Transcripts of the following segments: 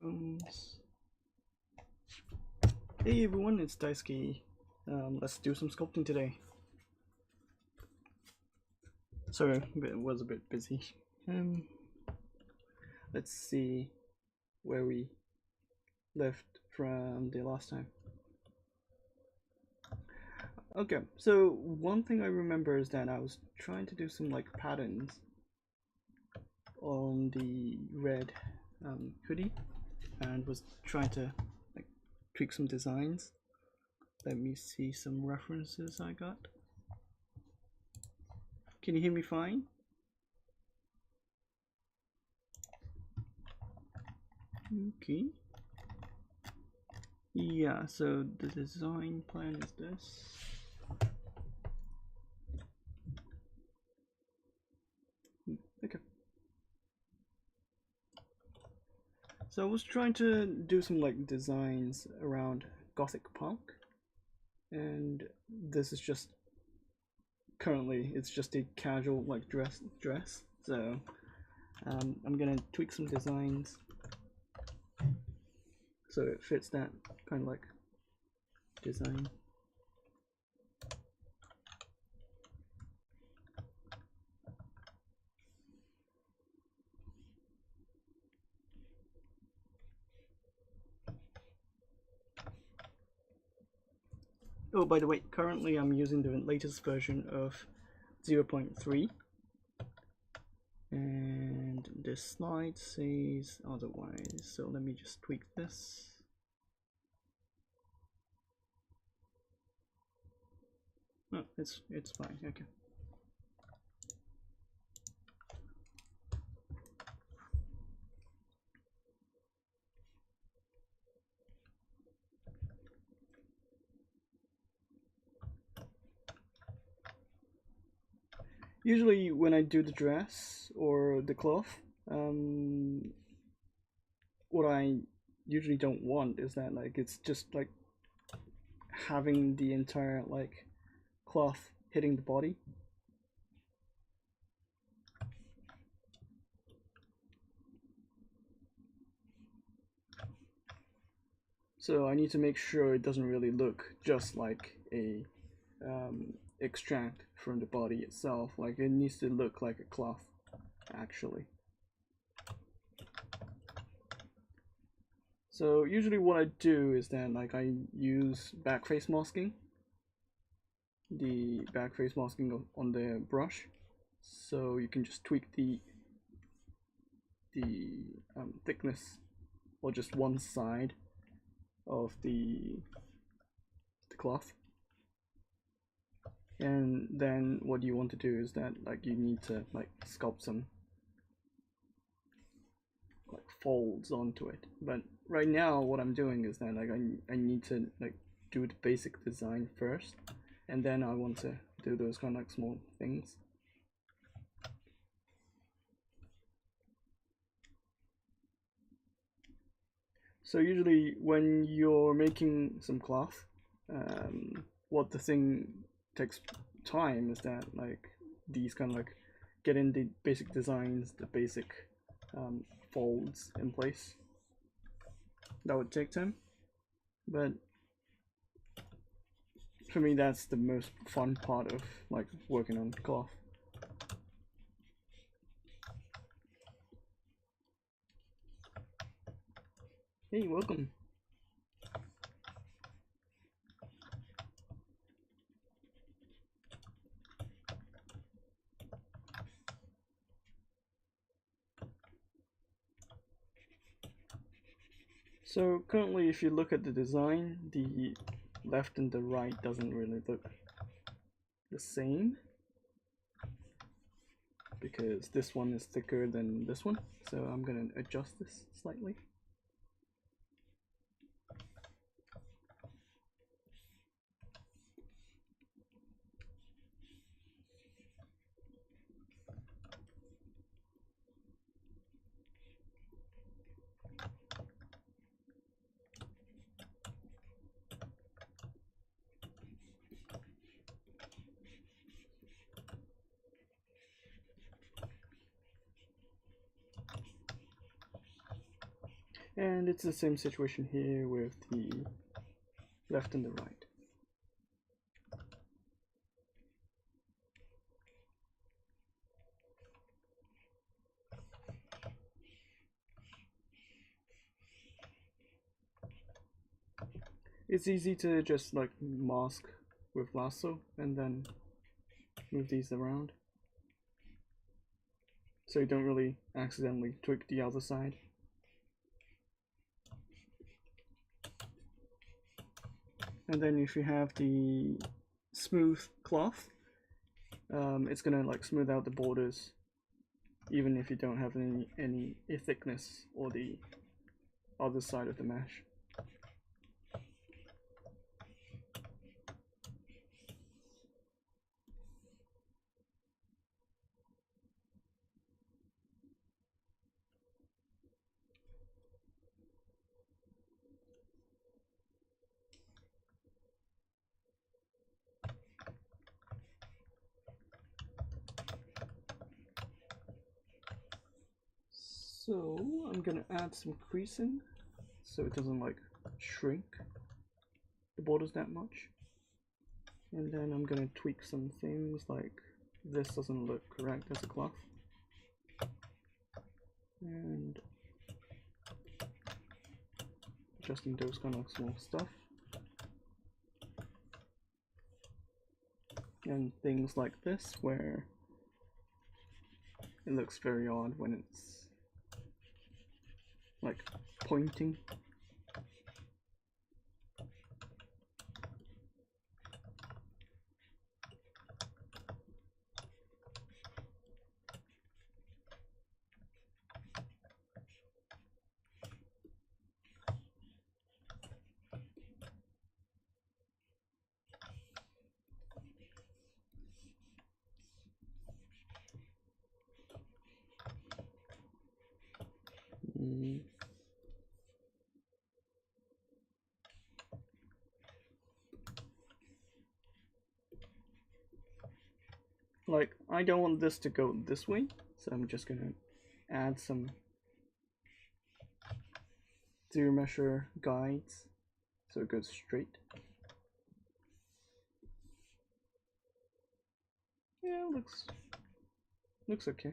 Hey everyone, it's Daisuke. Let's do some sculpting today. Sorry, it was a bit busy. Let's see where we left from the last time. Okay, so one thing I remember is that I was trying to do some like patterns on the red hoodie and was trying to like tweak some designs. Let me see some references I got. Can you hear me fine? Okay. Yeah, so the design plan is this. Okay. So I was trying to do some like designs around gothic punk, and this is just currently it's just a casual like dress. So I'm gonna tweak some designs so it fits that kind of like design. Oh, by the way, currently I'm using the latest version of 0.3, and this slide says otherwise, so let me just tweak this. Oh, it's fine. Okay. Usually when I do the dress or the cloth, what I usually don't want is that like it's just like having the entire like cloth hitting the body. So I need to make sure it doesn't really look just like a extract from the body itself. Like it needs to look like a cloth, actually. So usually what I do is that like I use backface masking, the backface masking on the brush, so you can just tweak the thickness or just one side of the cloth. And then what you want to do is that like you need to like sculpt some like folds onto it. But right now what I'm doing is that like I need to like do the basic design first, and then I want to do those kind of like small things. So usually when you're making some cloth, what the thing takes time is that like these kind of like getting the basic designs, the basic folds in place. That would take time, but for me that's the most fun part of like working on cloth. Hey, welcome. So currently if you look at the design, the left and the right doesn't really look the same, because this one is thicker than this one, so I'm gonna adjust this slightly. And it's the same situation here with the left and the right. It's easy to just like mask with lasso and then move these around, so you don't really accidentally tweak the other side. And then if you have the smooth cloth, it's gonna like smooth out the borders, even if you don't have any thickness or the other side of the mesh. So I'm gonna add some creasing so it doesn't like shrink the borders that much. And then I'm gonna tweak some things, like this doesn't look correct as a cloth. And adjusting those kind of small stuff. And things like this where it looks very odd when it's like pointing. Like, I don't want this to go this way, so I'm just gonna add some zero measure guides so it goes straight. Yeah, looks okay.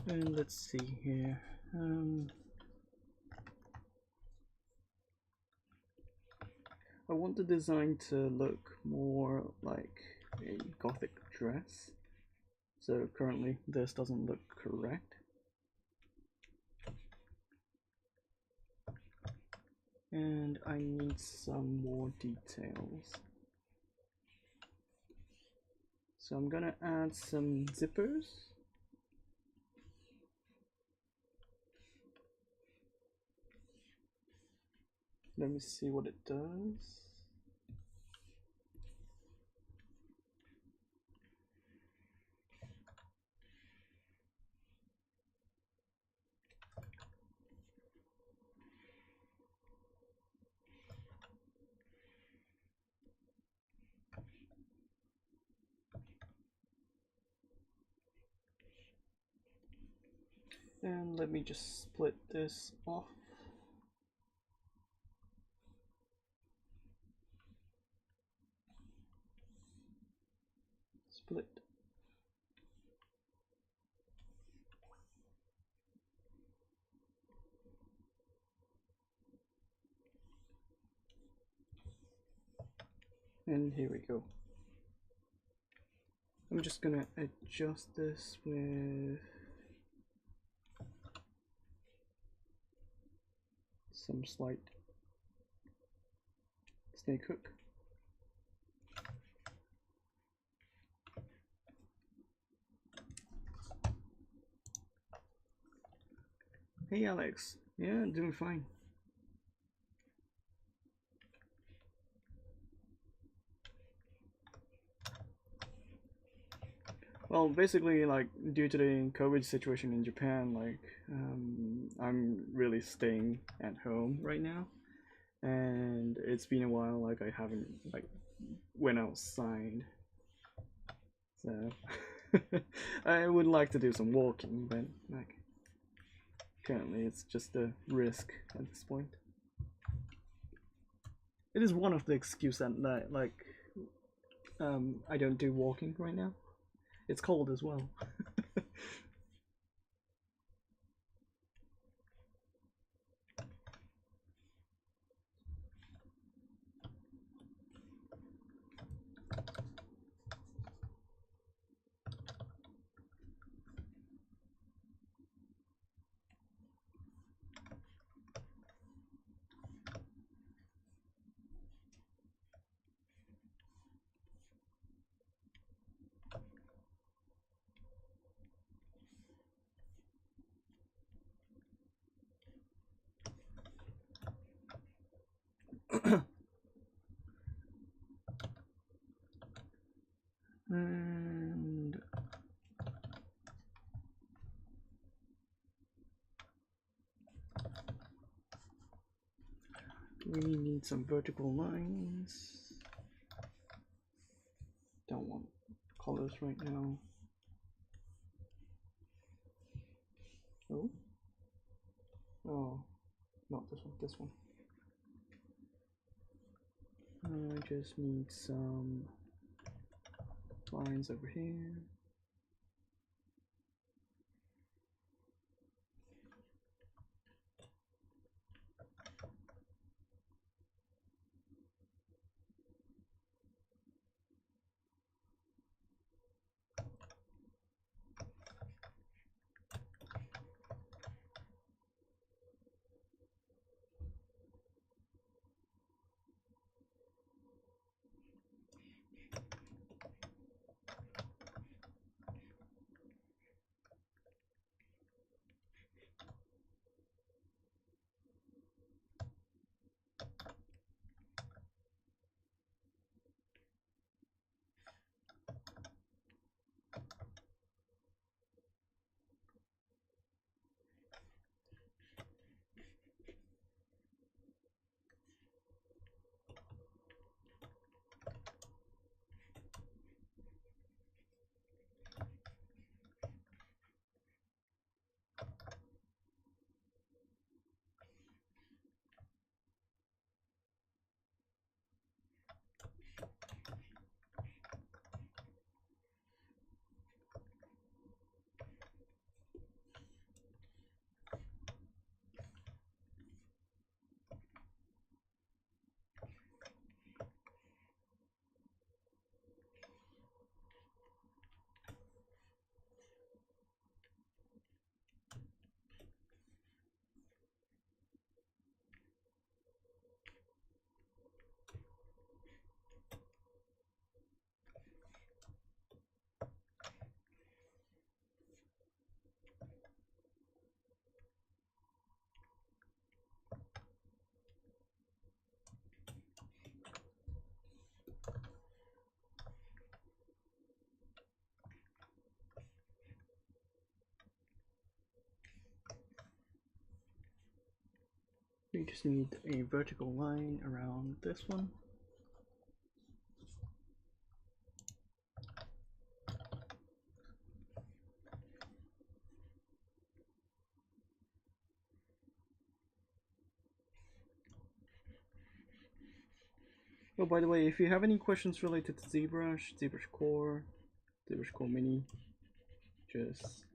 And let's see here. I want the design to look more like a gothic dress. So currently this doesn't look correct. And I need some more details. So I'm gonna add some zippers. Let me see what it does. And let me just split this off. Split. And here we go. I'm just gonna adjust this with some slight snake hook. Hey Alex, yeah, doing fine. Well, basically, like due to the COVID situation in Japan, like I'm really staying at home right now, and it's been a while. Like I haven't like went outside, so I would like to do some walking, but like currently it's just a risk at this point. It is one of the excuses that like I don't do walking right now. It's cold as well. And we need some vertical lines. Don't want colors right now. Oh, oh, not this one, this one. I just need some lines over here. We just need a vertical line around this one. Oh, by the way, if you have any questions related to ZBrush, ZBrush Core, ZBrush Core Mini, just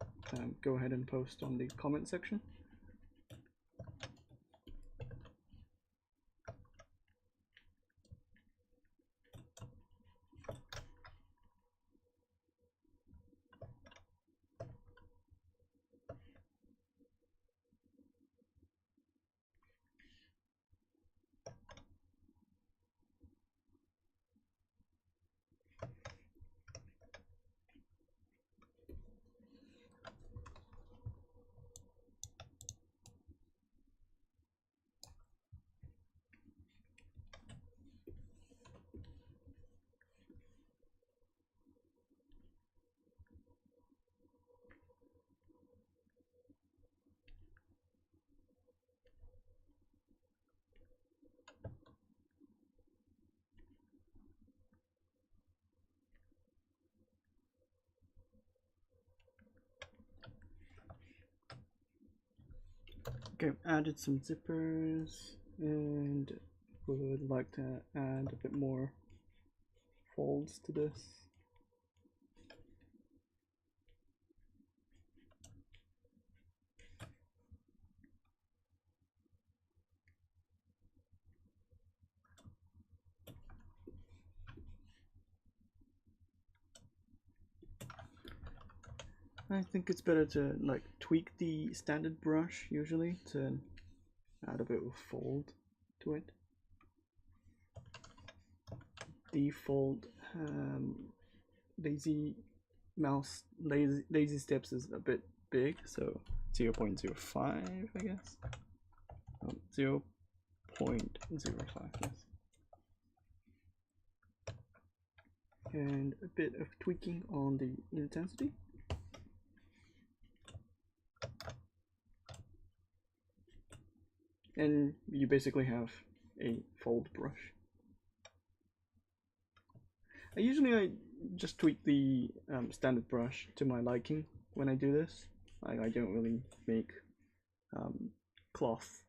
go ahead and post on the comment section. Okay, I've added some zippers and would like to add a bit more folds to this. I think it's better to like tweak the standard brush usually to add a bit of fold to it. Default lazy steps is a bit big, so 0.05 I guess. 0.05, yes. And a bit of tweaking on the intensity. And you basically have a fold brush. I just tweak the standard brush to my liking when I do this. I don't really make cloth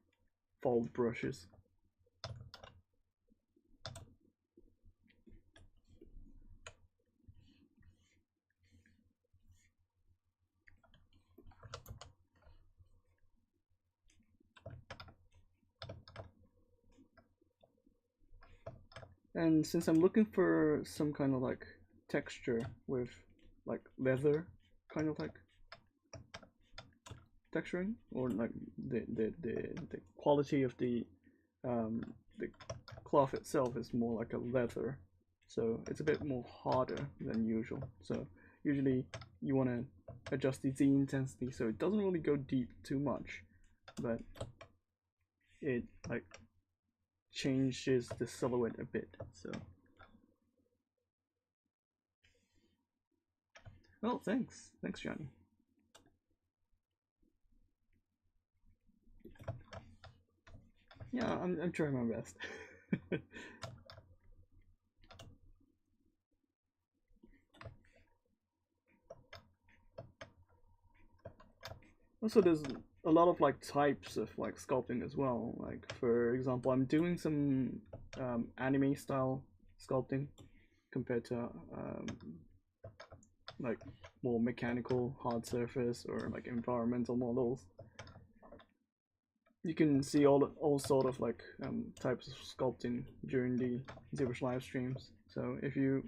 fold brushes. And since I'm looking for some kind of like texture with like leather kind of like texturing, or like the quality of the cloth itself is more like a leather, so it's a bit more harder than usual. So usually you want to adjust the Z intensity so it doesn't really go deep too much, but it like changes the silhouette a bit. So, well, thanks, Johnny. Yeah, I'm trying my best. Also, there's a lot of like types of like sculpting as well. Like for example, I'm doing some anime style sculpting compared to like more mechanical hard surface or like environmental models. You can see all sort of like types of sculpting during the ZBrush live streams. So if you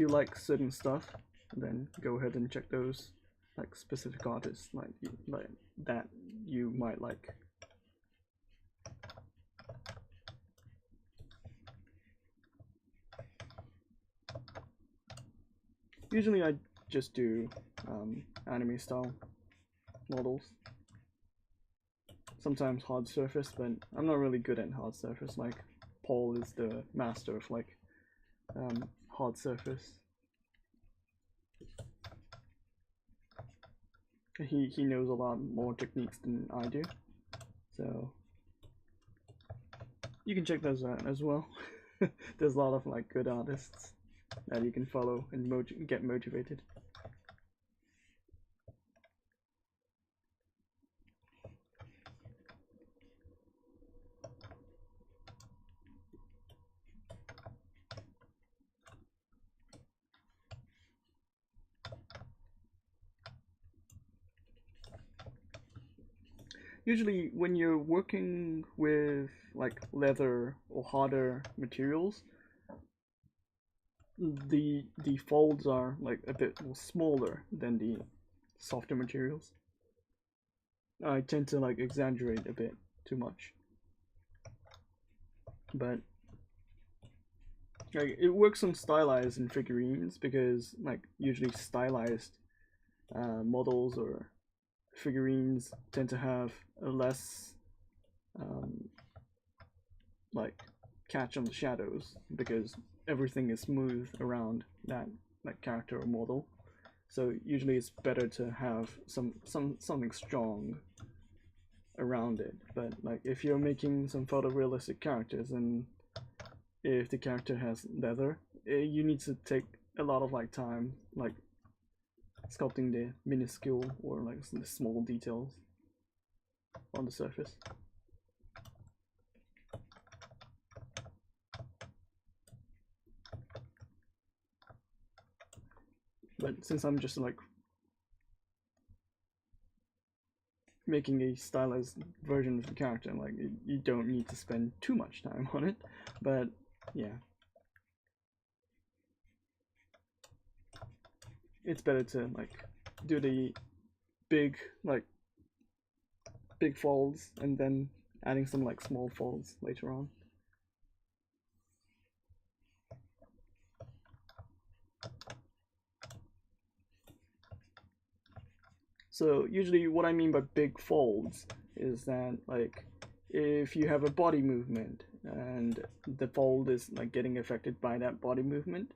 like certain stuff, then go ahead and check those like specific artists like that you might like. Usually I just do anime style models. Sometimes hard surface, but I'm not really good at hard surface. Like Paul is the master of like hard surface. He knows a lot more techniques than I do, so you can check those out as well. There's a lot of like good artists that you can follow and get motivated. Usually when you're working with like leather or harder materials, the folds are like a bit more smaller than the softer materials. I tend to like exaggerate a bit too much, but like it works on stylized and figurines because like usually stylized models or figurines tend to have a less like catch on the shadows because everything is smooth around that like character or model. So usually it's better to have something strong around it. But like if you're making some photorealistic characters and if the character has leather, you need to take a lot of like time like sculpting the minuscule or like the small details. on the surface. But since I'm just like making a stylized version of the character, like you don't need to spend too much time on it. But yeah, it's better to like do the big folds and then adding some like small folds later on. So usually what I mean by big folds is that like if you have a body movement and the fold is like getting affected by that body movement,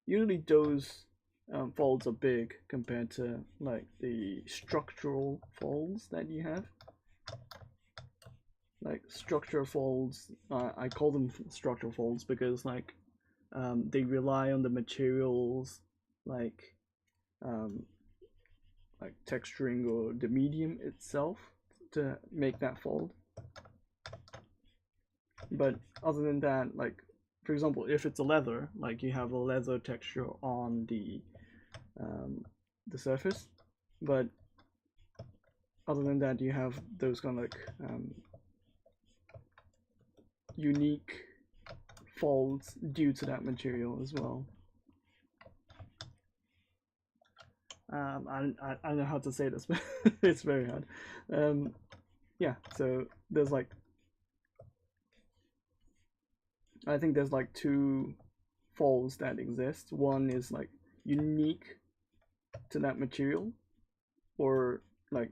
usually those folds are big compared to like the structural folds that you have. Like structural folds, I call them structural folds because like they rely on the materials like texturing or the medium itself to make that fold. But other than that, like for example, if it's a leather, like you have a leather texture on the surface, but other than that, you have those kind of like unique folds due to that material as well. I don't know how to say this, but it's very hard. Yeah, so there's like, I think there's like two folds that exist. One is like unique to that material, or like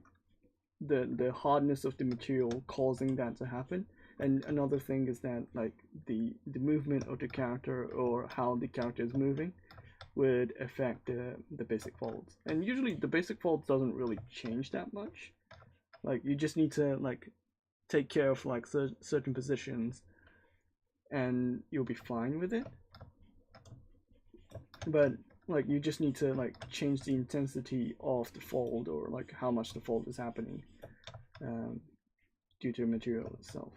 the hardness of the material causing that to happen. And another thing is that like the movement of the character or how the character is moving would affect the basic folds. And usually the basic folds doesn't really change that much. Like you just need to like take care of like certain positions and you'll be fine with it. But like you just need to like change the intensity of the fold or like how much the fold is happening due to the material itself.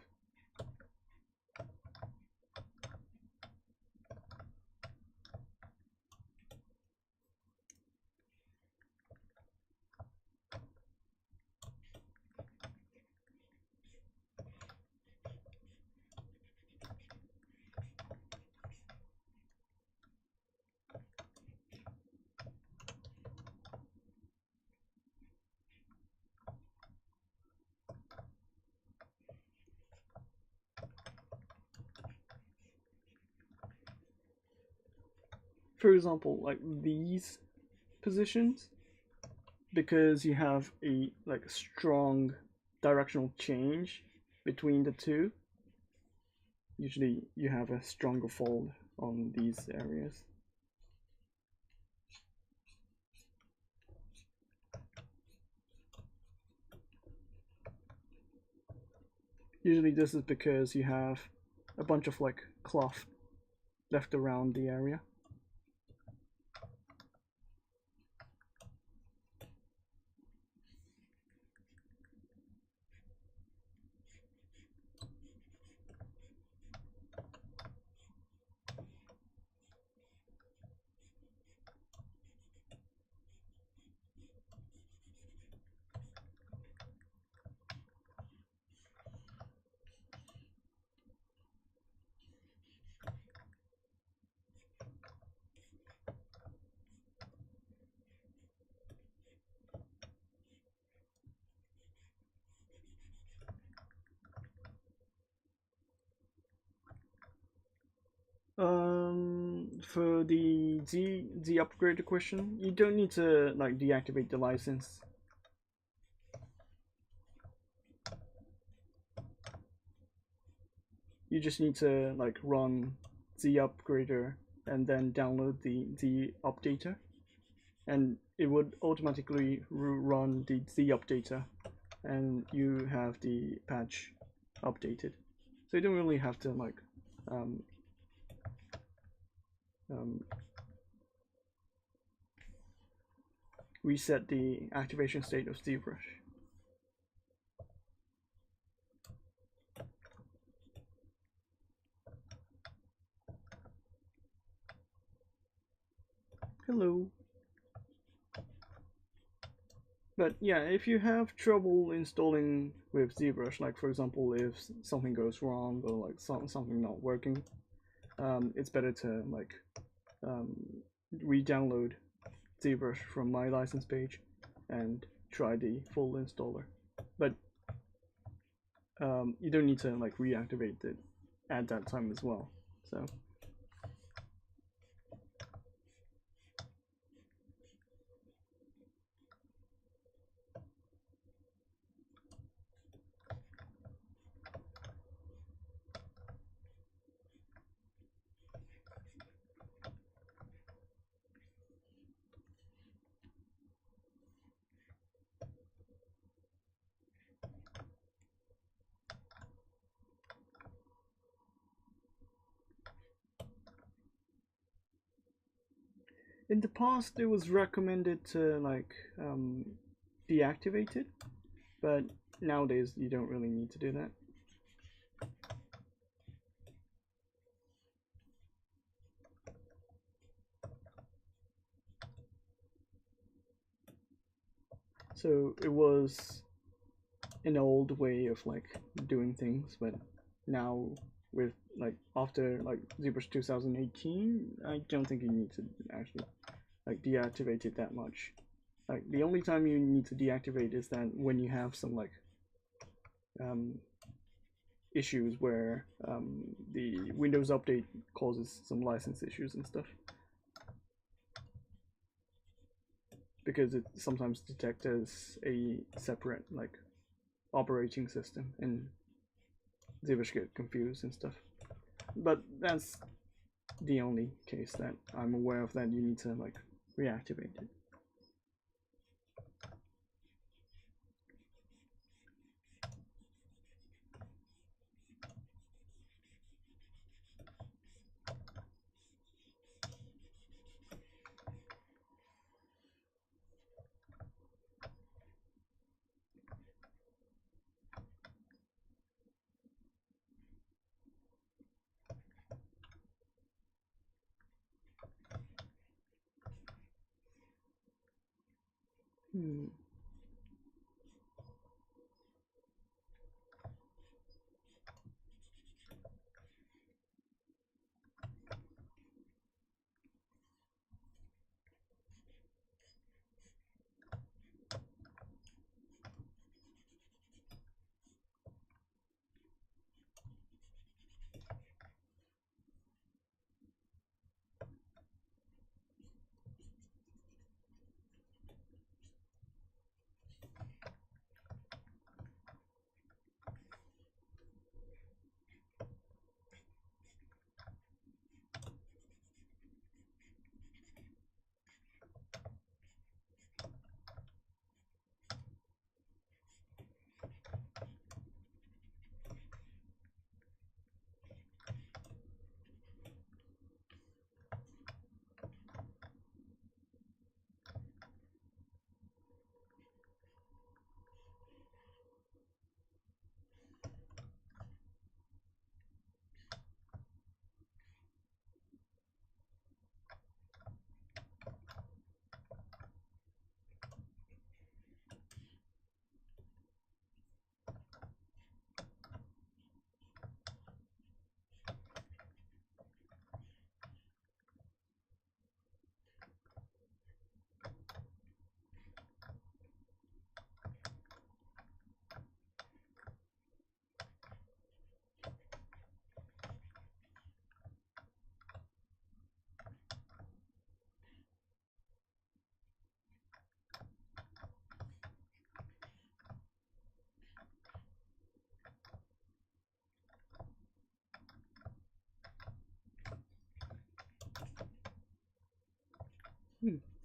For example, like these positions, because you have a like strong directional change between the two, usually you have a stronger fold on these areas. Usually this is because you have a bunch of like cloth left around the area. For the Z upgrade question, you don't need to like deactivate the license. You just need to like run Z upgrader and then download the Z updater, and it would automatically run the Z updater, and you have the patch updated. So you don't really have to like reset the activation state of ZBrush. Hello. But yeah, if you have trouble installing with ZBrush, like for example, if something goes wrong or like something not working, it's better to like um, re-download ZBrush from my license page and try the full installer. But you don't need to like reactivate it at that time as well. So. In the past, it was recommended to like deactivate it, but nowadays you don't really need to do that. So it was an old way of like doing things, but now with like after like ZBrush 2018, I don't think you need to actually like deactivate it that much. Like the only time you need to deactivate is that when you have some like issues where the Windows update causes some license issues and stuff, because it sometimes detects as a separate like operating system and ZBrush get confused and stuff. But that's the only case that I'm aware of that you need to like reactivate it. Hmm.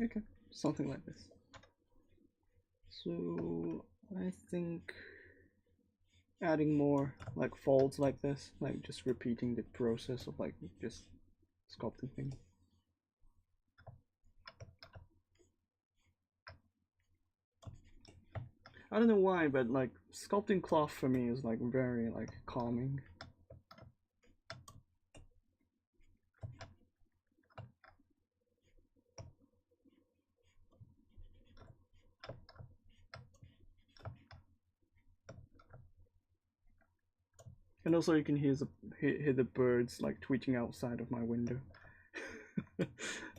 Okay, something like this. So I think adding more like folds like this, like just repeating the process of like just sculpting things. I don't know why, but like sculpting cloth for me is like very like calming. And also you can hear the birds like tweeting outside of my window.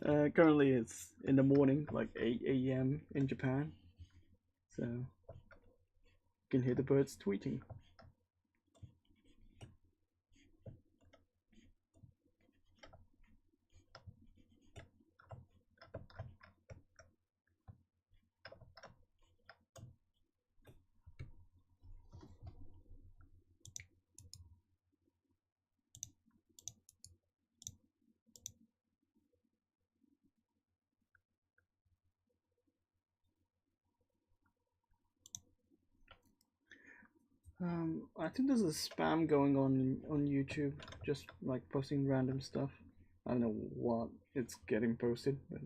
Currently it's in the morning, like 8 a.m. in Japan, so you can hear the birds tweeting. I think there's a spam going on YouTube, just like posting random stuff. I don't know what it's getting posted, but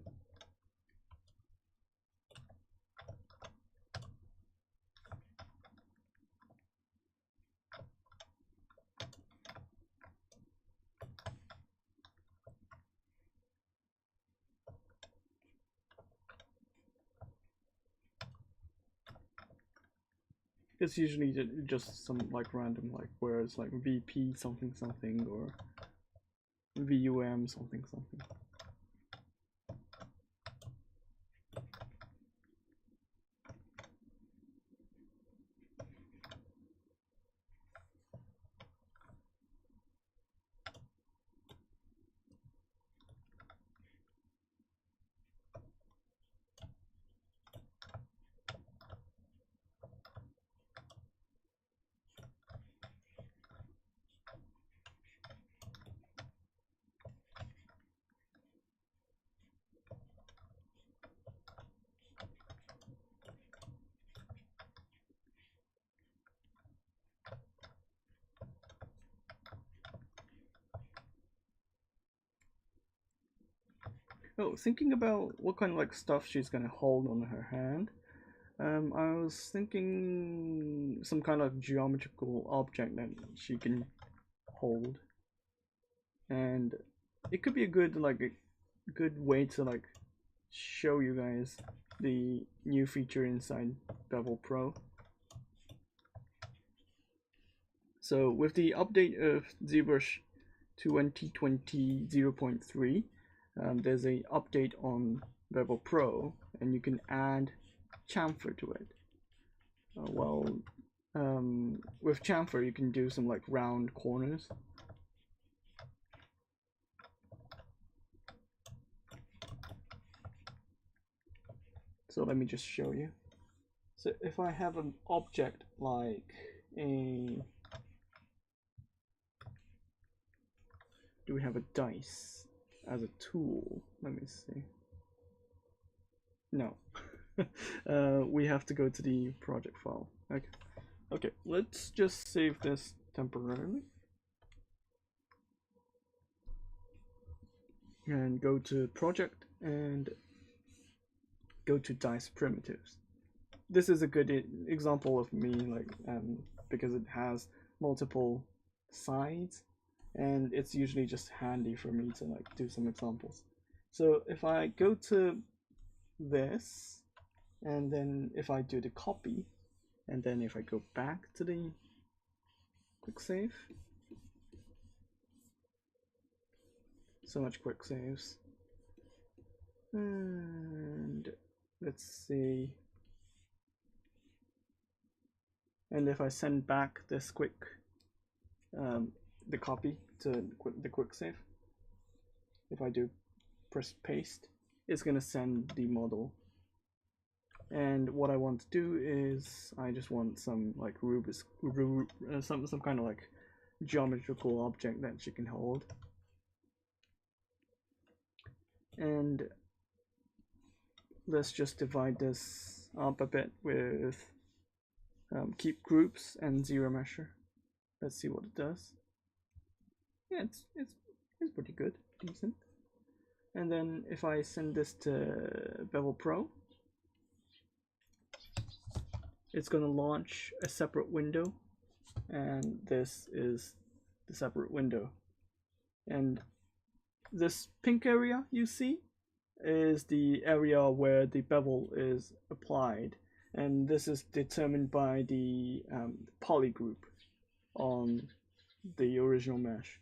it's usually just some like random, like where it's like VP something something or VUM something something. Oh, thinking about what kind of like stuff she's gonna hold on her hand. I was thinking some kind of geometrical object that she can hold, and it could be a good good way to like show you guys the new feature inside Bevel Pro. So with the update of ZBrush 2020 0.3, there's a update on Bevel Pro, and you can add chamfer to it. With chamfer you can do some like round corners. So let me just show you. So if I have an object like a, do we have a dice as a tool? Let me see. No. We have to go to the project file. Okay, let's just save this temporarily and go to project and go to dice primitives. This is a good example of me, like because it has multiple sides, and it's usually just handy for me to like do some examples. So if I go to this, and then if I do the copy, and then if I go back to the quick save, so much quick saves, and let's see, and if I send back this the copy to the quick save, if I do press paste, it's gonna send the model. And what I want to do is I just want some like some kind of like geometrical object that she can hold. And let's just divide this up a bit with keep groups and zero measure. Let's see what it does. Yeah, it's pretty good, decent. And then if I send this to Bevel Pro, it's going to launch a separate window, and this is the separate window. And this pink area you see is the area where the bevel is applied, and this is determined by the poly group on the original mesh.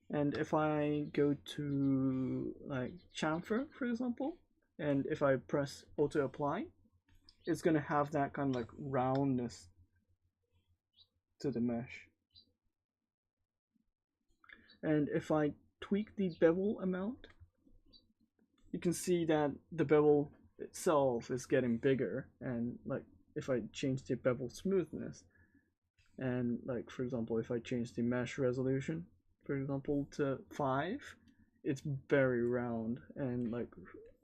And if I go to like chamfer, for example, and if I press auto apply, it's gonna have that kind of like roundness to the mesh. And if I tweak the bevel amount, you can see that the bevel itself is getting bigger. And like if I change the bevel smoothness, and like for example if I change the mesh resolution, for example, to 5, it's very round. And like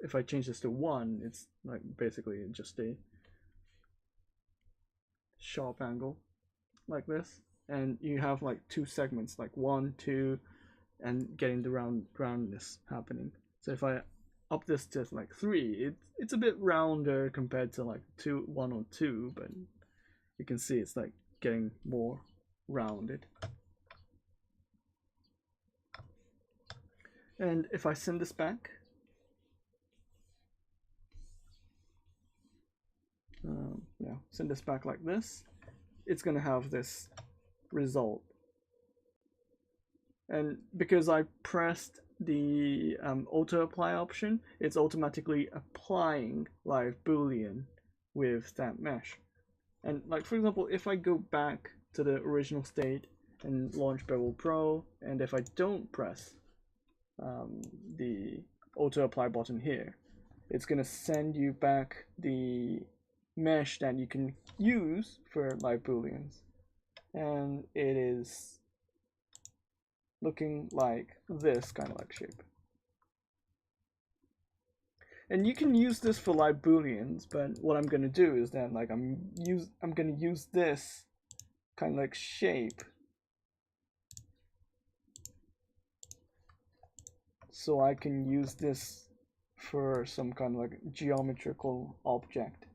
if I change this to 1, it's like basically just a sharp angle like this. And you have like 2 segments, like 1, 2, and getting the roundness happening. So if I up this to like 3, it's a bit rounder compared to like 1 or 2, but you can see it's like getting more rounded. And if I send this back, send this back like this, it's gonna have this result. And because I pressed the auto apply option, it's automatically applying live boolean with that mesh. And like for example, if I go back to the original state and launch Bevel Pro, and if I don't press the auto apply button here, it's gonna send you back the mesh that you can use for live booleans, and it is looking like this kind of like shape. And you can use this for live booleans, but what I'm gonna do is that like I'm gonna use this kind of like shape so I can use this for some kind of like geometrical object.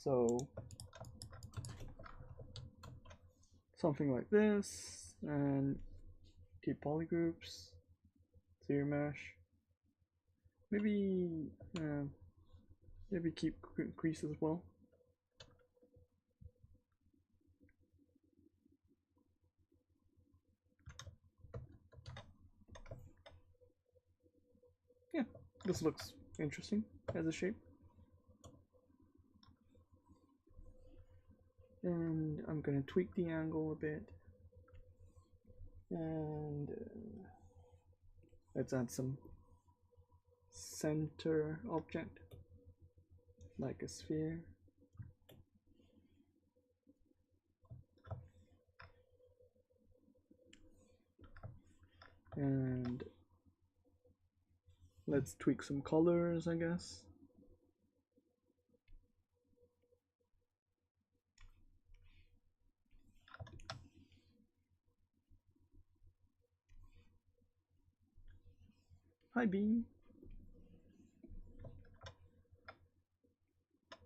So something like this, and keep polygroups, zero mesh. Maybe keep crease as well. Yeah, this looks interesting as a shape. And I'm gonna tweak the angle a bit. And let's add some center object, like a sphere. And let's tweak some colors, I guess. Hi, B.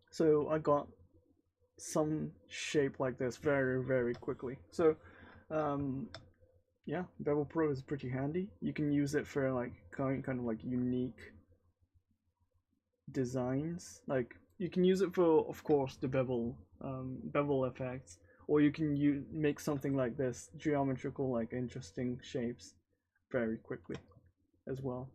So I got some shape like this very, very quickly. So yeah, Bevel Pro is pretty handy. You can use it for like kind of like unique designs. Like you can use it for, of course, the bevel effects, or you can make something like this, geometrical, like interesting shapes, very quickly as well.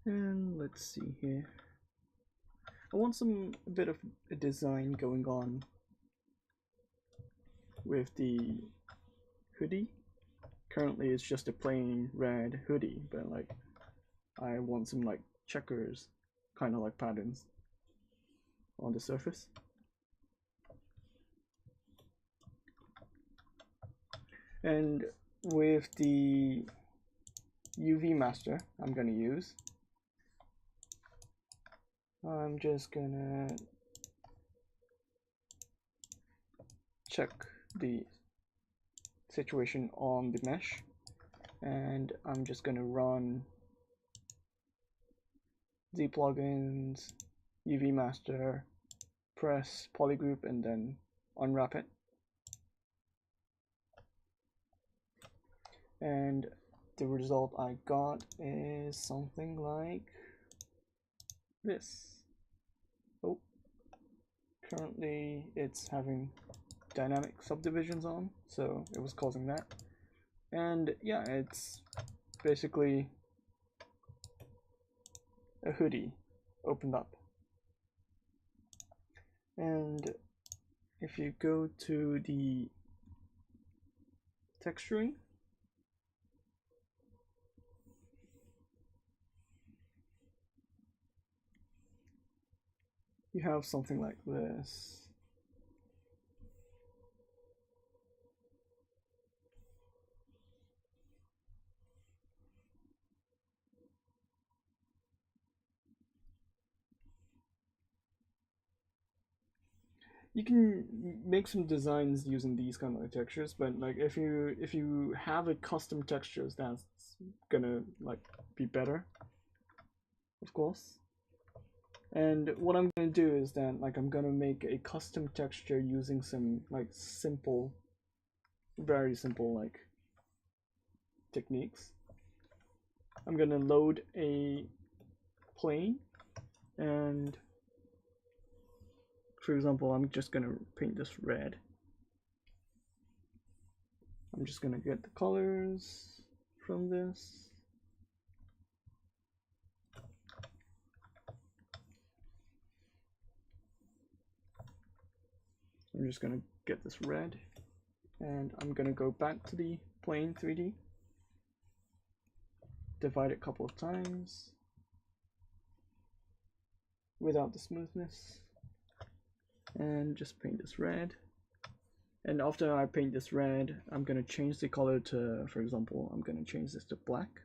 And let's see here. I want a bit of a design going on with the hoodie. Currently it's just a plain red hoodie, but like I want some like checkers, kind of like patterns on the surface. And with the UV master I'm gonna use, I'm just gonna check the situation on the mesh, and I'm just gonna run Z plugins, UV master, press polygroup, and then unwrap it. And the result I got is something like this. Oh, currently it's having dynamic subdivisions on, so it was causing that. And yeah, it's basically a hoodie opened up. And if you go to the texturing, you have something like this. You can make some designs using these kind of textures, but like if you have a custom textures, that's gonna like be better, of course. And what I'm gonna do is that like I'm gonna make a custom texture using some like simple, very simple like techniques. I'm gonna load a plane, and for example, I'm just gonna paint this red. I'm just gonna get the colors from this. I'm just gonna get this red, and I'm gonna go back to the plane 3D, divide it a couple of times without the smoothness, and just paint this red. And after I paint this red, I'm gonna change the color to, for example, I'm gonna change this to black,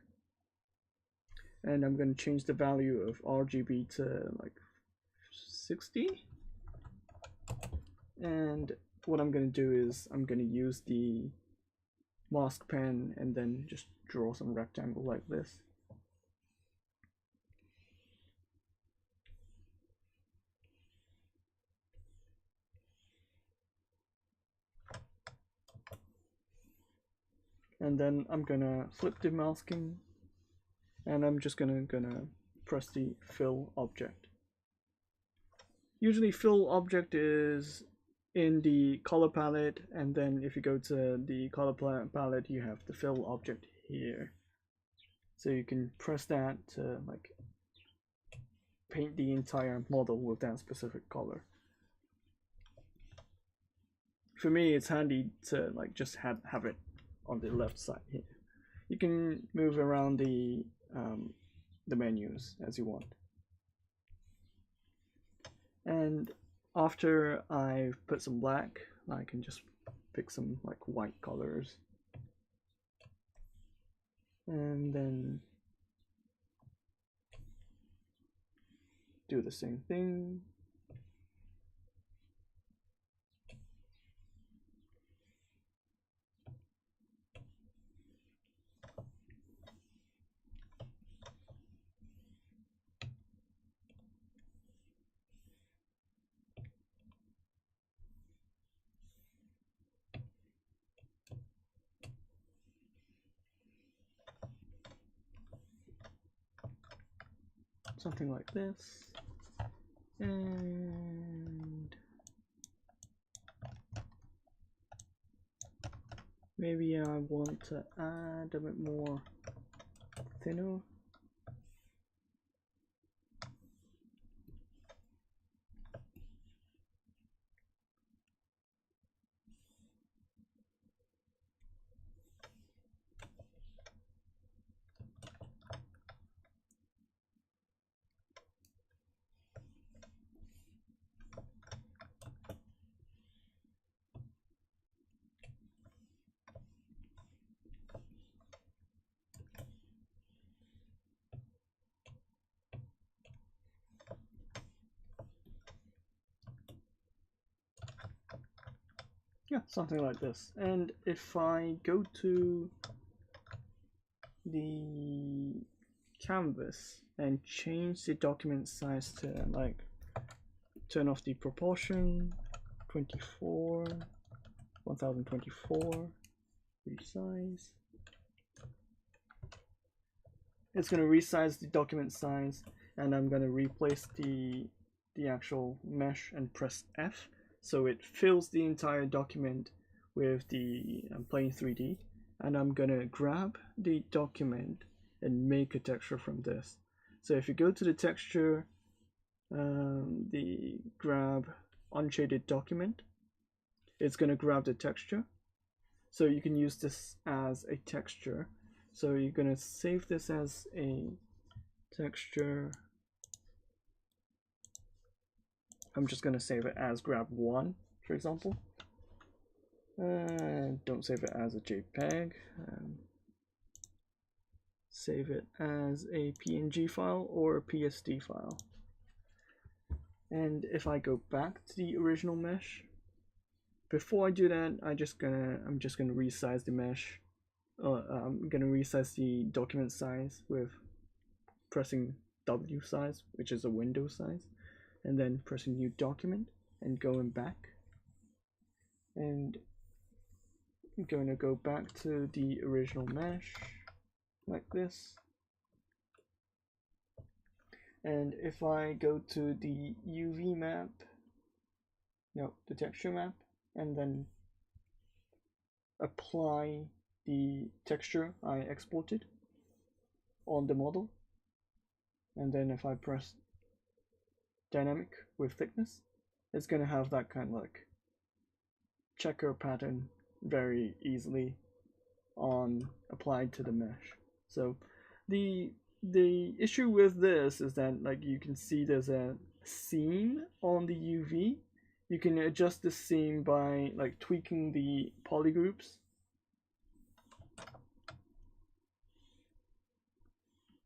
and I'm gonna change the value of RGB to like 60. And what I'm gonna do is I'm gonna use the mask pen and then just draw some rectangle like this. And then I'm gonna flip the masking, and I'm just gonna press the fill object. Usually fill object is in the color palette, and then if you go to the color palette, you have the fill object here. So you can press that to like paint the entire model with that specific color. For me, it's handy to like just have it on the left side here. You can move around the menus as you want. And after I've put some black, I can just pick some like white colors, and then do the same thing. Something like this, and maybe I want to add a bit more thinner. yeah, something like this. And if I go to the canvas and change the document size to like turn off the proportion 24 1024 resize, it's going to resize the document size, and I'm going to replace the actual mesh and press F so it fills the entire document with the plain 3D. And I'm going to grab the document and make a texture from this. So if you go to the texture, the grab unshaded document, it's going to grab the texture. So you can use this as a texture. So you're going to save this as a texture. I'm just going to save it as grab1, for example. Don't save it as a JPEG. Save it as a PNG file or a PSD file. And if I go back to the original mesh, before I do that, I'm just gonna resize the mesh. I'm gonna resize the document size with pressing W size, which is a window size, and then pressing new document and going back. And I'm going to go back to the original mesh like this. And if I go to the UV map, no, the texture map, and then apply the texture I exported on the model, and then if I press dynamic with thickness, it's going to have that kind of like checker pattern very easily applied to the mesh. So the issue with this is that, like, you can see there's a seam on the UV. You can adjust the seam by like tweaking the polygroups.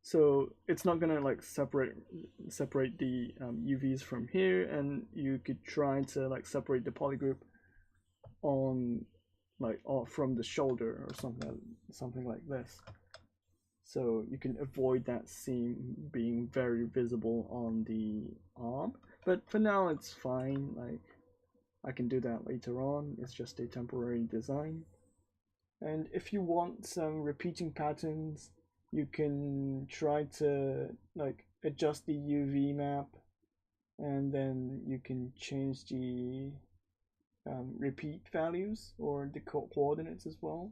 So it's not gonna like separate the UVs from here, and you could try to like separate the polygroup on like from the shoulder or something like this. So you can avoid that seam being very visible on the arm. But for now it's fine, like I can do that later on. It's just a temporary design. And if you want some repeating patterns, you can try to like adjust the UV map, and then you can change the repeat values or the coordinates as well.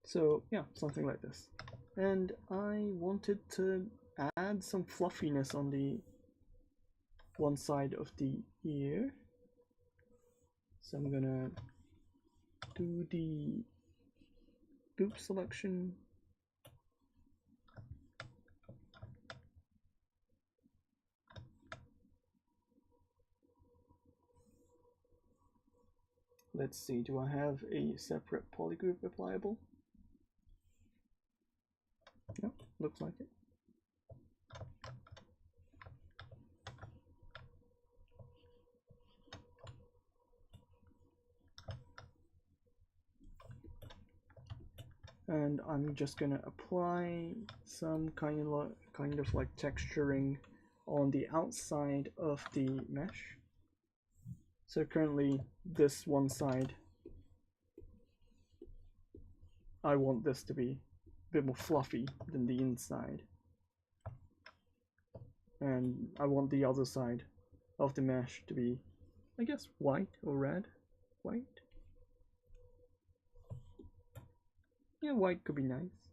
So yeah, something like this. And I wanted to add some fluffiness on the one side of the ear. So I'm gonna do the boop selection. Let's see, do I have a separate polygroup applicable? Yep, looks like it. And I'm just gonna apply some kind of like texturing on the outside of the mesh. So currently this one side, I want this to be a bit more fluffy than the inside. And I want the other side of the mesh to be, I guess, white or red. White? Yeah, white could be nice.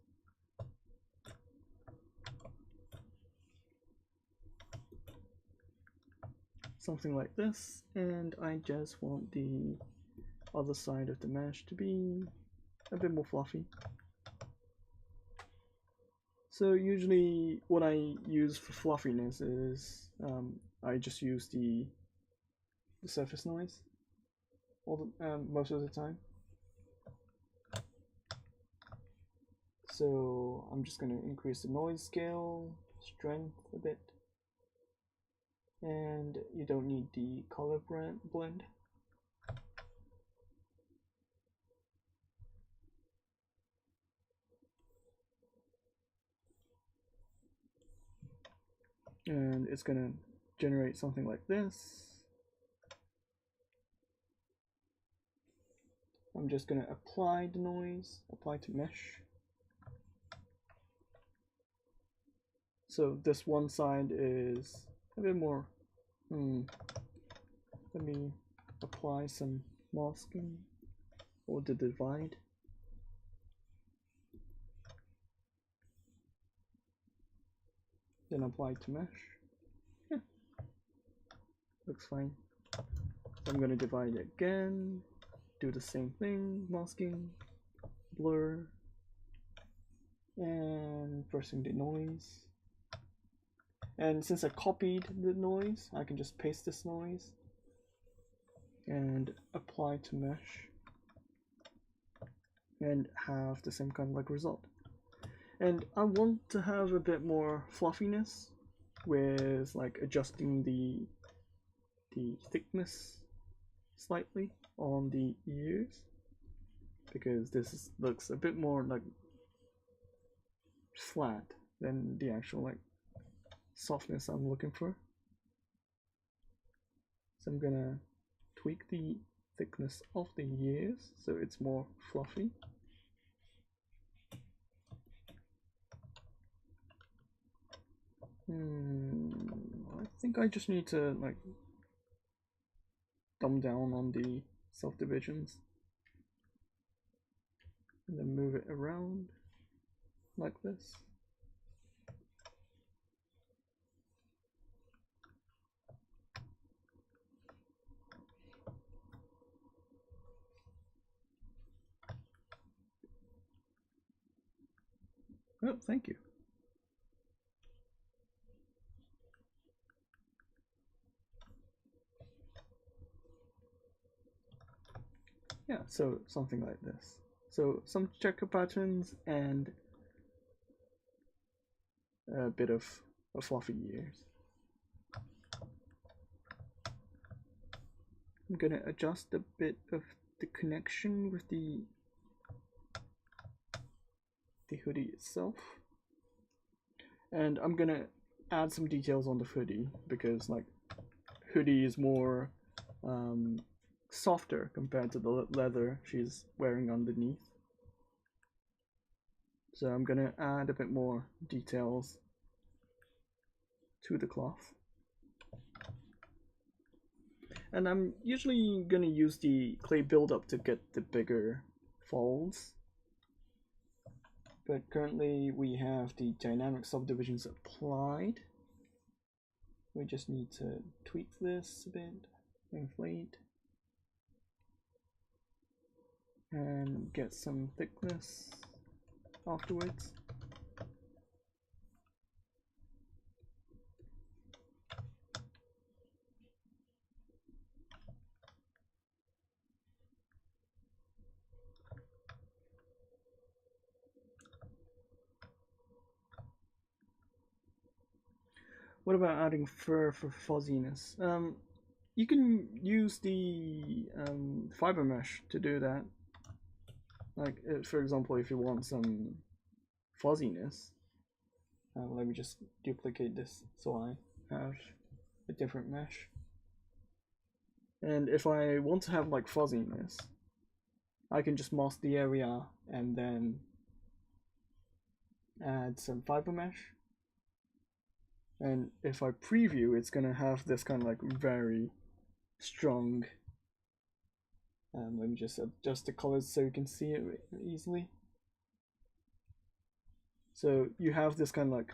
Something like this, and I just want the other side of the mesh to be a bit more fluffy. So usually what I use for fluffiness is I just use the surface noise most of the time. So I'm just going to increase the noise scale, strength a bit, and you don't need the color blend. And it's going to generate something like this. I'm just going to apply the noise, apply to mesh. So this one side is a bit more, let me apply some masking or the divide. Then apply to mesh. Yeah. Looks fine. So I'm going to divide it again, do the same thing, masking, blur, and pressing the noise. And since I copied the noise, I can just paste this noise and apply to mesh and have the same kind of like result. And I want to have a bit more fluffiness with like adjusting the thickness slightly on the ears, because this looks a bit more like flat than the actual like softness I'm looking for. So I'm gonna tweak the thickness of the ears so it's more fluffy. I think I just need to like dumb down on the subdivisions and then move it around like this. Oh, thank you. Yeah, so something like this. So some checker patterns and a bit of fluffy ears. I'm gonna adjust a bit of the connection with the hoodie itself. And I'm gonna add some details on the hoodie because like hoodie is more softer compared to the leather she's wearing underneath. So I'm gonna add a bit more details to the cloth. And I'm usually gonna use the clay buildup to get the bigger folds. But currently we have the dynamic subdivisions applied. We just need to tweak this a bit, inflate, and get some thickness afterwards. What about adding fur for fuzziness? You can use the fiber mesh to do that. Like, for example, if you want some fuzziness, let me just duplicate this so I have a different mesh. And if I want to have like fuzziness, I can just mask the area and then add some fiber mesh. And if I preview, it's gonna have this kind of like very strong. Let me just adjust the colors so you can see it easily. So you have this kind of like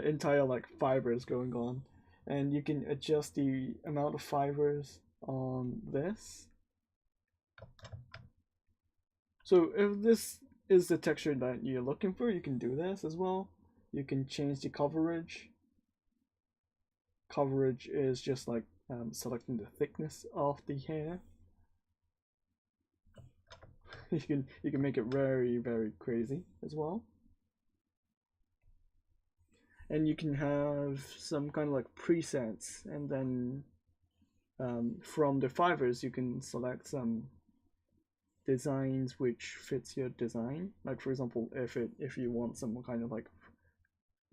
entire like fibers going on, and you can adjust the amount of fibers on this. So if this is the texture that you're looking for, you can do this as well. You can change the coverage. Coverage is just like selecting the thickness of the hair. You can make it very, very crazy as well. And you can have some kind of like presets, and then from the fibers you can select some designs which fits your design. Like for example, if you want some kind of like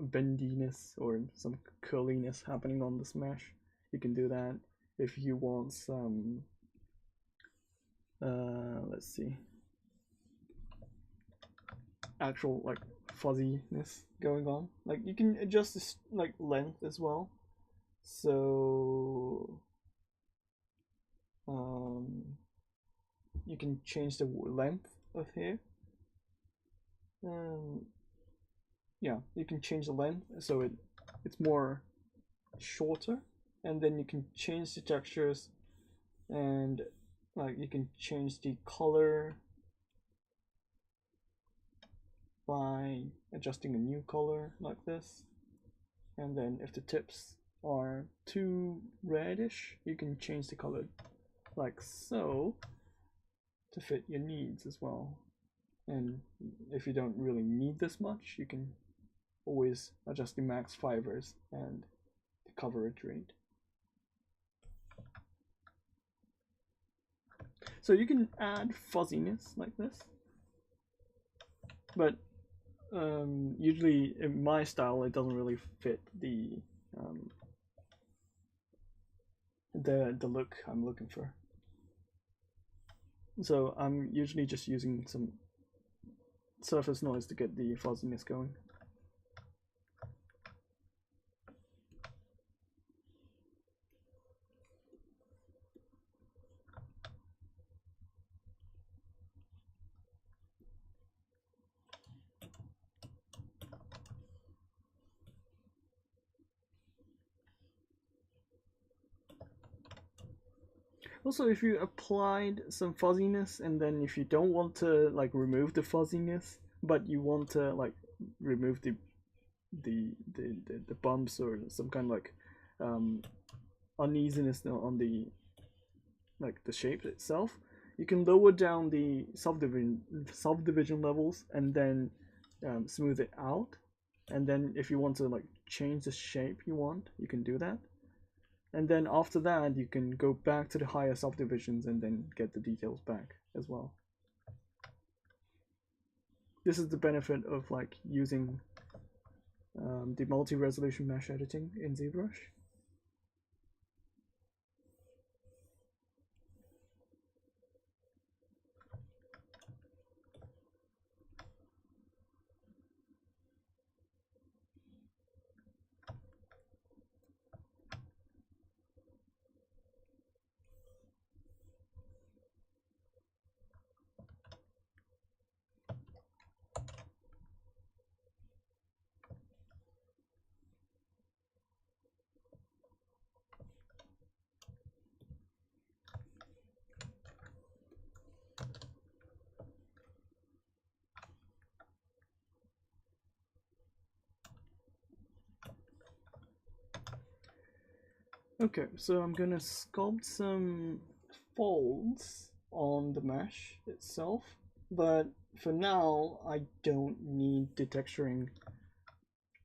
bendiness or some curliness happening on this mesh, you can do that. If you want some let's see, actual like fuzziness going on, like you can adjust this like length as well. So you can change the length of hair. Yeah, you can change the length so it's more shorter, and then you can change the textures, and like you can change the color by adjusting a new color like this. And then if the tips are too reddish, you can change the color like so to fit your needs as well. And if you don't really need this much, you can always adjust the max fibers and the coverage rate. So you can add fuzziness like this, but usually in my style it doesn't really fit the look I'm looking for. So I'm usually just using some surface noise to get the fuzziness going. Also, if you applied some fuzziness, and then if you don't want to like remove the fuzziness, but you want to like remove the bumps or some kind of like uneasiness on the like the shape itself, you can lower down the subdivision levels and then smooth it out. And then if you want to like change the shape you want, you can do that. And then after that, you can go back to the higher subdivisions and then get the details back as well. This is the benefit of like using the multi-resolution mesh editing in ZBrush. Okay, so I'm gonna sculpt some folds on the mesh itself, but for now I don't need the texturing,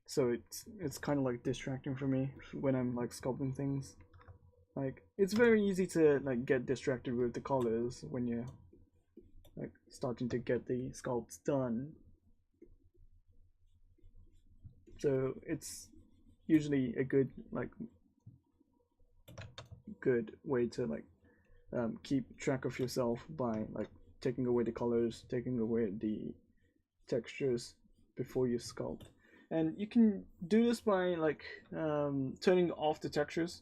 so it's kind of like distracting for me when I'm like sculpting things. Like it's very easy to like get distracted with the colors when you're like starting to get the sculpts done. So it's usually a good way to like keep track of yourself by like taking away the colors, taking away the textures before you sculpt. And you can do this by like turning off the textures,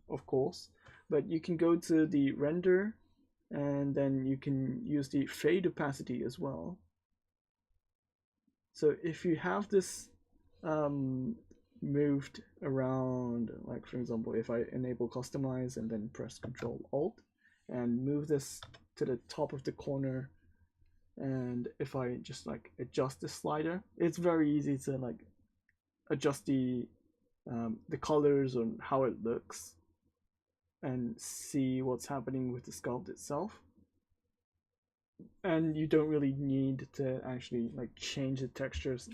of course, but you can go to the render and then you can use the fade opacity as well. So if you have this moved around, like for example, if I enable customize and then press Control Alt and move this to the top of the corner and if I just like adjust the slider, it's very easy to like adjust the colors and how it looks and see what's happening with the sculpt itself. And you don't really need to actually like change the textures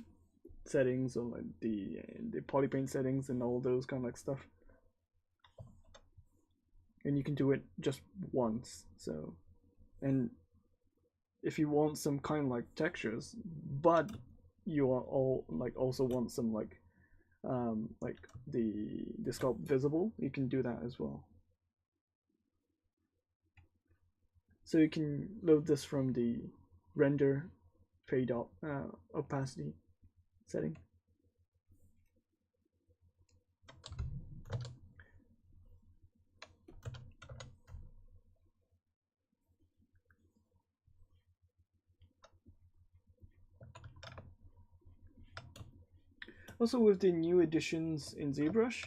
settings or like the polypaint settings and all those kind of like stuff. And you can do it just once. So, and if you want some kind of like textures, but you are all like also want some like the sculpt visible, you can do that as well. So you can load this from the render fade opacity setting. Also, with the new additions in ZBrush,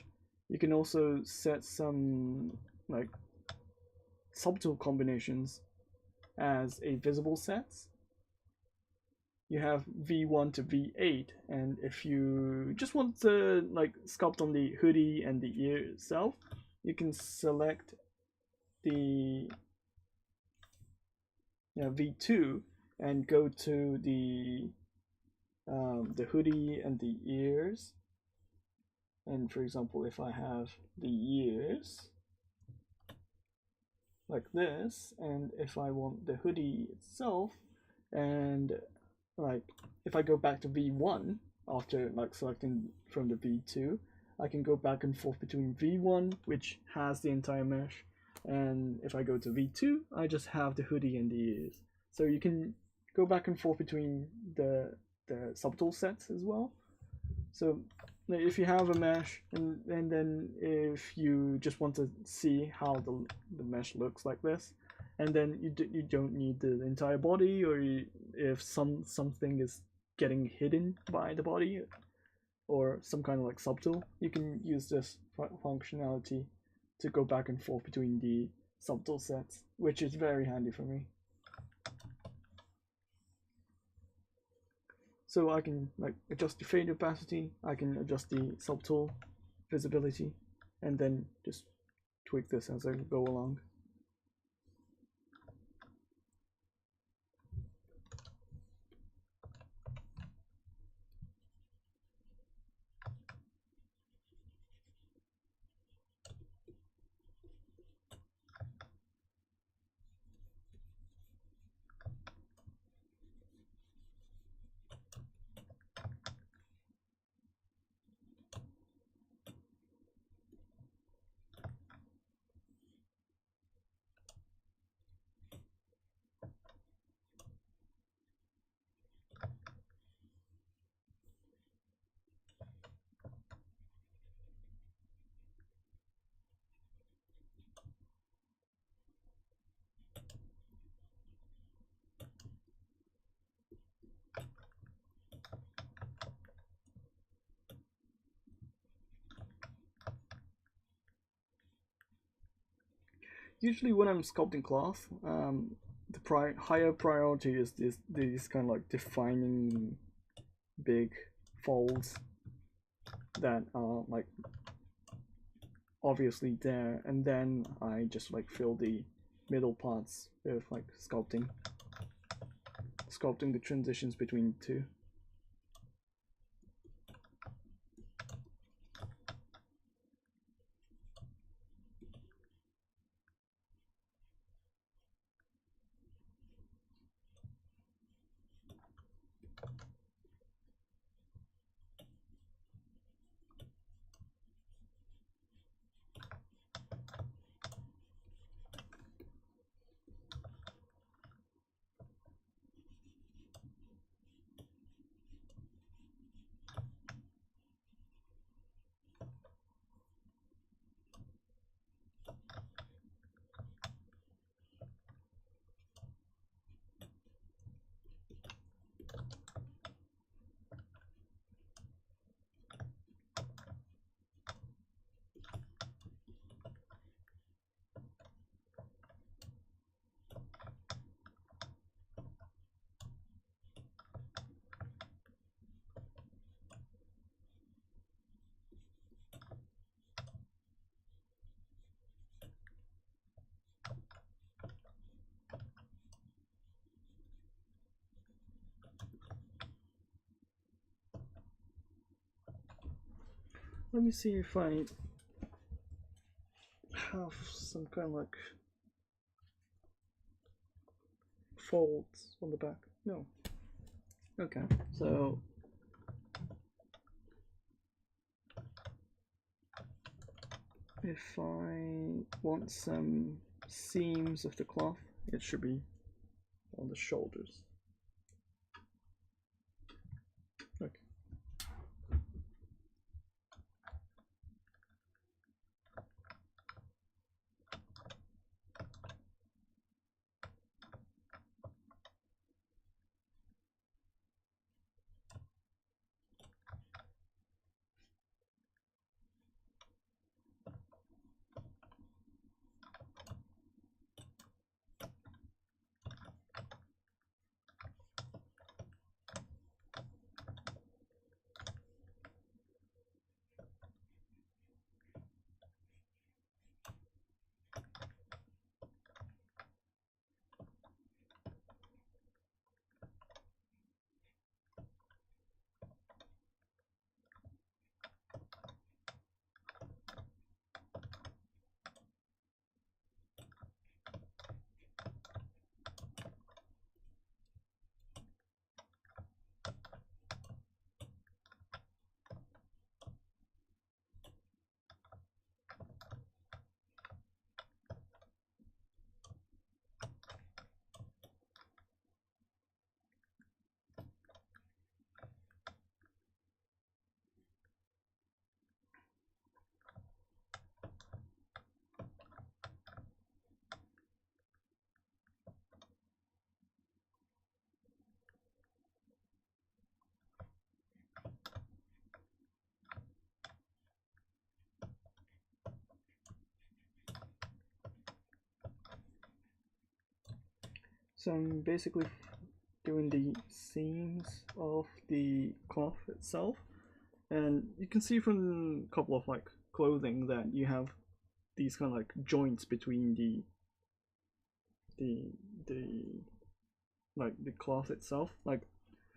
you can also set some like subtool combinations as a visible sets. You have V1 to V8, and if you just want to like sculpt on the hoodie and the ear itself, you can select the V2 and go to the hoodie and the ears. And for example, if I have the ears like this, and if I want the hoodie itself, and like if I go back to V1 after like selecting from the V2, I can go back and forth between V1, which has the entire mesh, and if I go to V2, I just have the hoodie and the ears. So you can go back and forth between the subtool sets as well. So if you have a mesh, and then if you just want to see how the mesh looks like this, and then you don't need the entire body, or if something is getting hidden by the body, or some kind of like subtool, you can use this functionality to go back and forth between the subtool sets, which is very handy for me. So I can like adjust the fade opacity, I can adjust the subtool visibility, and then just tweak this as I go along. Usually when I'm sculpting cloth, the higher priority is these kind of like defining big folds that are like obviously there, and then I just like fill the middle parts with like sculpting the transitions between the two. let me see if I have some kind of like folds on the back. No. Okay, so if I want some seams of the cloth, it should be on the shoulders. Okay. So I'm basically doing the seams of the cloth itself, and you can see from a couple of like clothing that you have these kind of like joints between the cloth itself. Like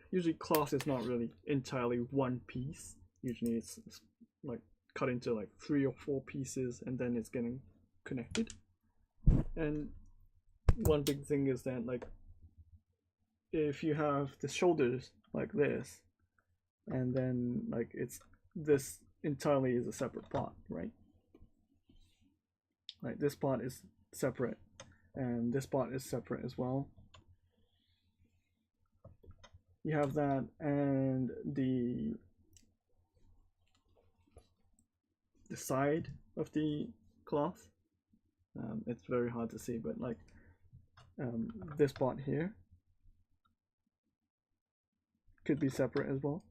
usually cloth is not really entirely one piece. Usually it's like cut into like 3 or 4 pieces and then it's getting connected. And one big thing is that like if you have the shoulders like this, and then like it's this entirely is a separate part, right? Like this part is separate and this part is separate as well. You have that, and the side of the cloth, it's very hard to see, but like this part here could be separate as well.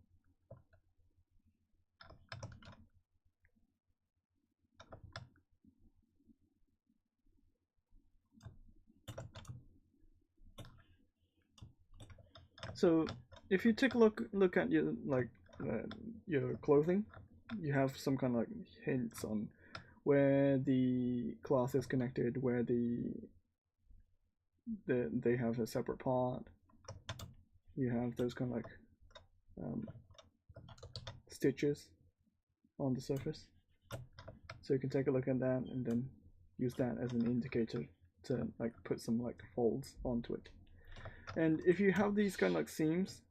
So if you take a look at your your clothing, you have some kind of like hints on where the cloth is connected, where they have a separate part. You have those kind of like stitches on the surface, so you can take a look at that and then use that as an indicator to like put some like folds onto it. And if you have these kind of like seams,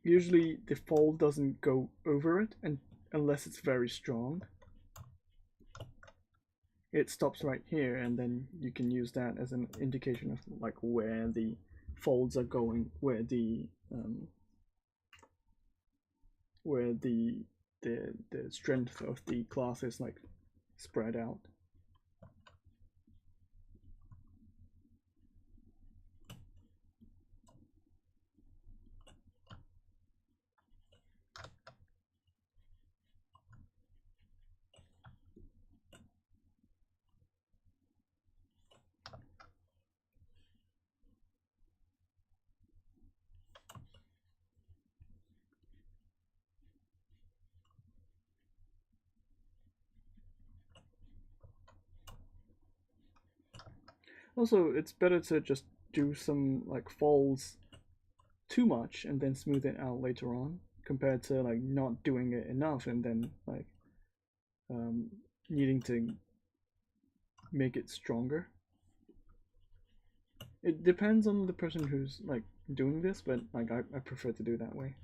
usually the fold doesn't go over it, and unless it's very strong, it stops right here, and then you can use that as an indication of like where the folds are going, where the strength of the cloth is like spread out. Also, it's better to just do some like folds too much and then smooth it out later on, compared to like not doing it enough and then like needing to make it stronger. It depends on the person who's like doing this, but like I prefer to do it that way.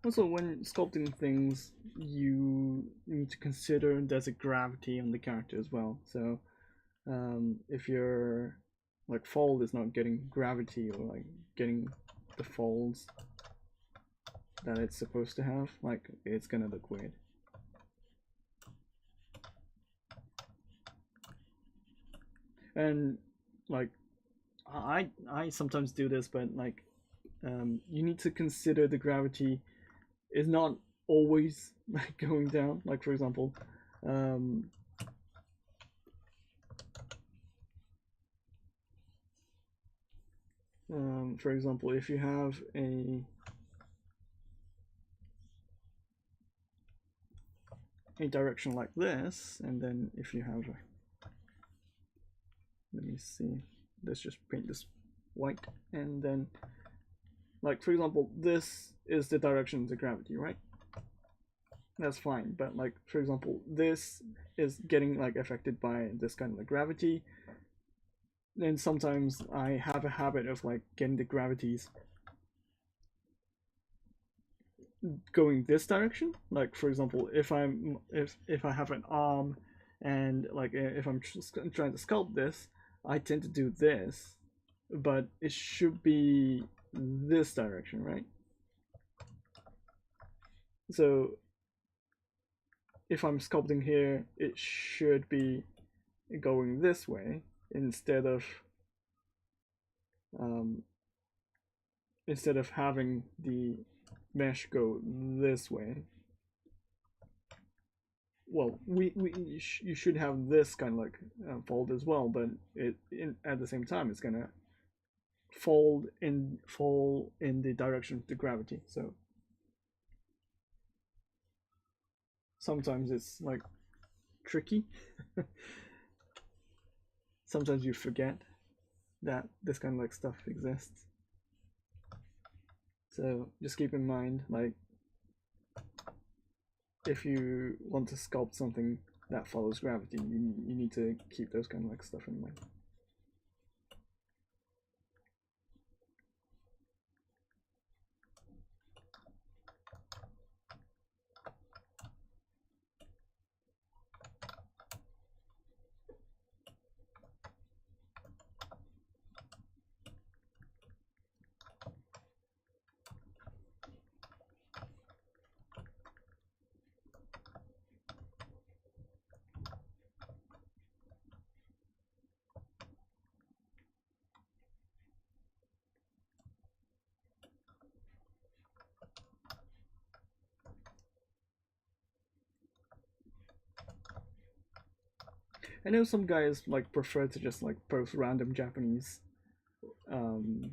Also, when sculpting things, you need to consider there's a gravity on the character as well. So, if your like fold is not getting gravity or like getting the folds that it's supposed to have, like it's gonna look weird. And like I sometimes do this, but like you need to consider the gravity is not always like going down. Like for example, if you have a direction like this, and then if you have let me see, let's just paint this white, and then like for example this is the direction of the gravity, right? That's fine, but like for example this is getting like affected by this kind of like gravity, and sometimes I have a habit of like getting the gravities going this direction. Like for example, if I have an arm and like if I'm trying to sculpt this, I tend to do this, but it should be this direction, right? So if I'm sculpting here, it should be going this way instead of having the mesh go this way. Well, you should have this kind of like fold as well, but at the same time it's gonna fall in the direction of the gravity. So sometimes it's like tricky. Sometimes you forget that this kind of like stuff exists. So just keep in mind, like if you want to sculpt something that follows gravity, you need to keep those kind of like stuff in mind. I know some guys like prefer to just like post random Japanese um,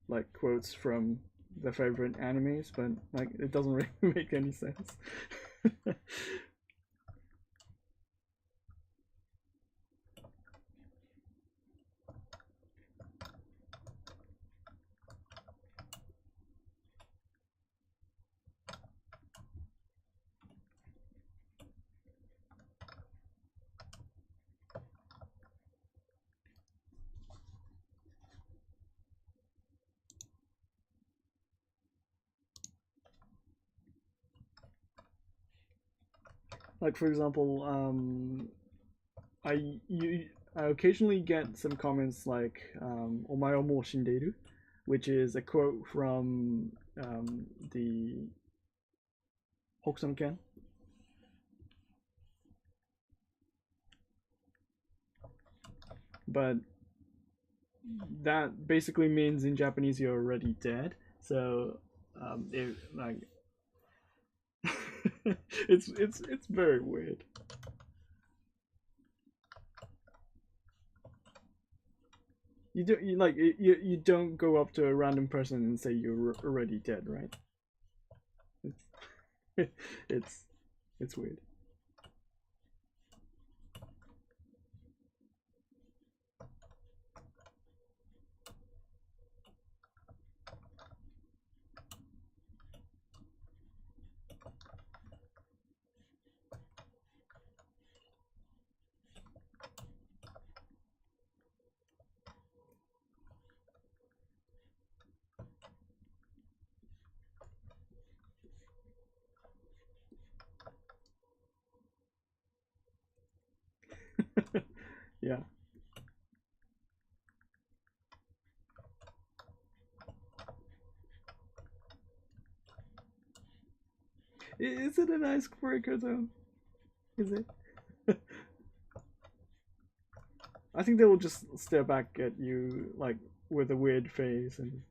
like quotes from their favorite animes, but like it doesn't really make any sense. Like for example, I occasionally get some comments like "Omae wa mou shindeiru," which is a quote from the Hokuto no Ken. But that basically means in Japanese you're already dead. So it like it's very weird. You don't go up to a random person and say you're already dead, right? It's it's weird. Yeah. Is it an icebreaker though? Is it? I think they will just stare back at you like with a weird face and.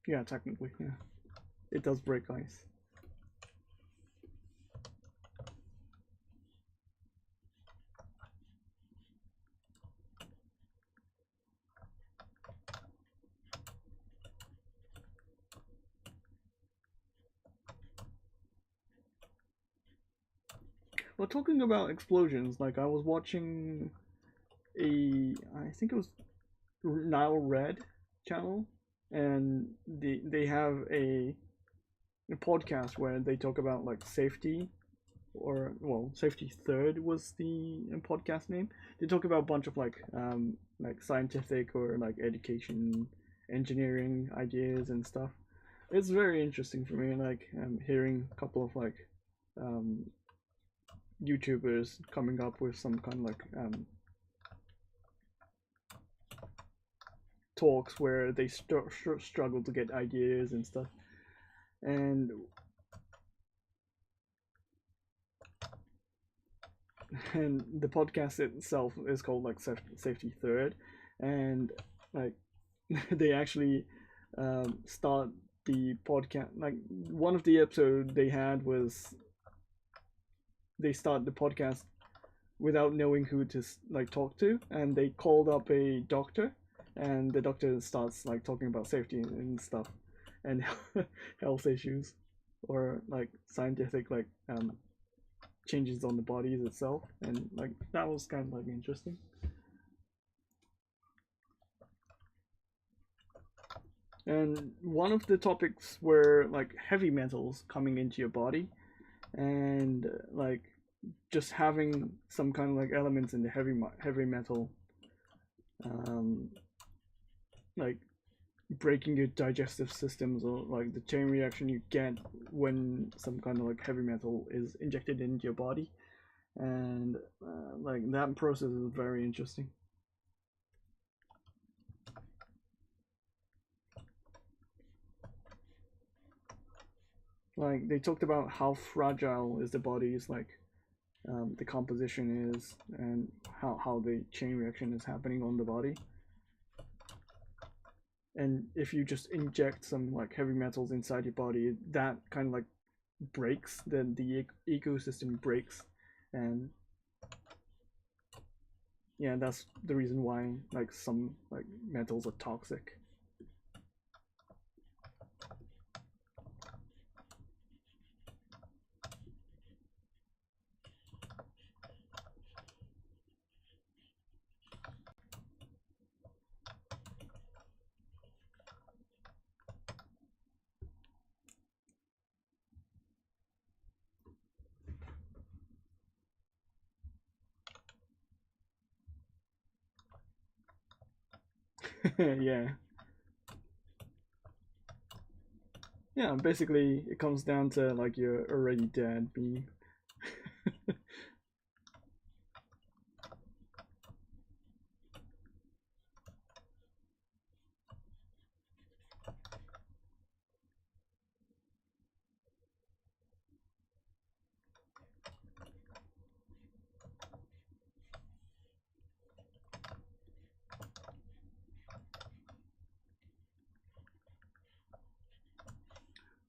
Yeah, technically, yeah. It does break ice. Well, talking about explosions, like I was watching I think it was Nile Red channel, and they have a podcast where they talk about like safety, or well, safety third was the podcast name. They talk about a bunch of like scientific or like education, engineering ideas and stuff. It's very interesting for me, like hearing a couple of like um, YouTubers coming up with some kind of like talks where they struggle to get ideas and stuff. And and the podcast itself is called like Safety Third, and like they actually start the podcast. Like one of the episodes they had was they start the podcast without knowing who to like talk to, and they called up a doctor, and the doctor starts like talking about safety and stuff, and health issues, or like scientific like changes on the bodies itself, and like that was kind of like interesting. And one of the topics were like heavy metals coming into your body, and like just having some kind of like elements in the heavy metal, um, like breaking your digestive systems, or like the chain reaction you get when some kind of like heavy metal is injected into your body, and like that process is very interesting. Like they talked about how fragile is the body's like the composition is, and how the chain reaction is happening on the body. And if you just inject some like heavy metals inside your body, that kind of like breaks, then the ecosystem breaks, and yeah, that's the reason why like some like metals are toxic. Yeah. Yeah, basically it comes down to like you're already dead being.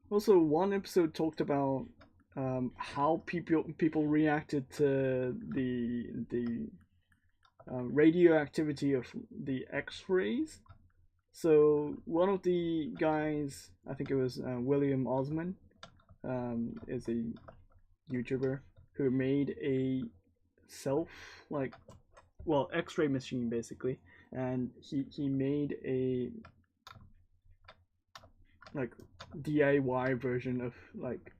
Also, one episode talked about how people reacted to the radioactivity of the X-rays. So one of the guys, I think it was William Osman, is a YouTuber who made a self like well X-ray machine basically, and he made a like DIY version of like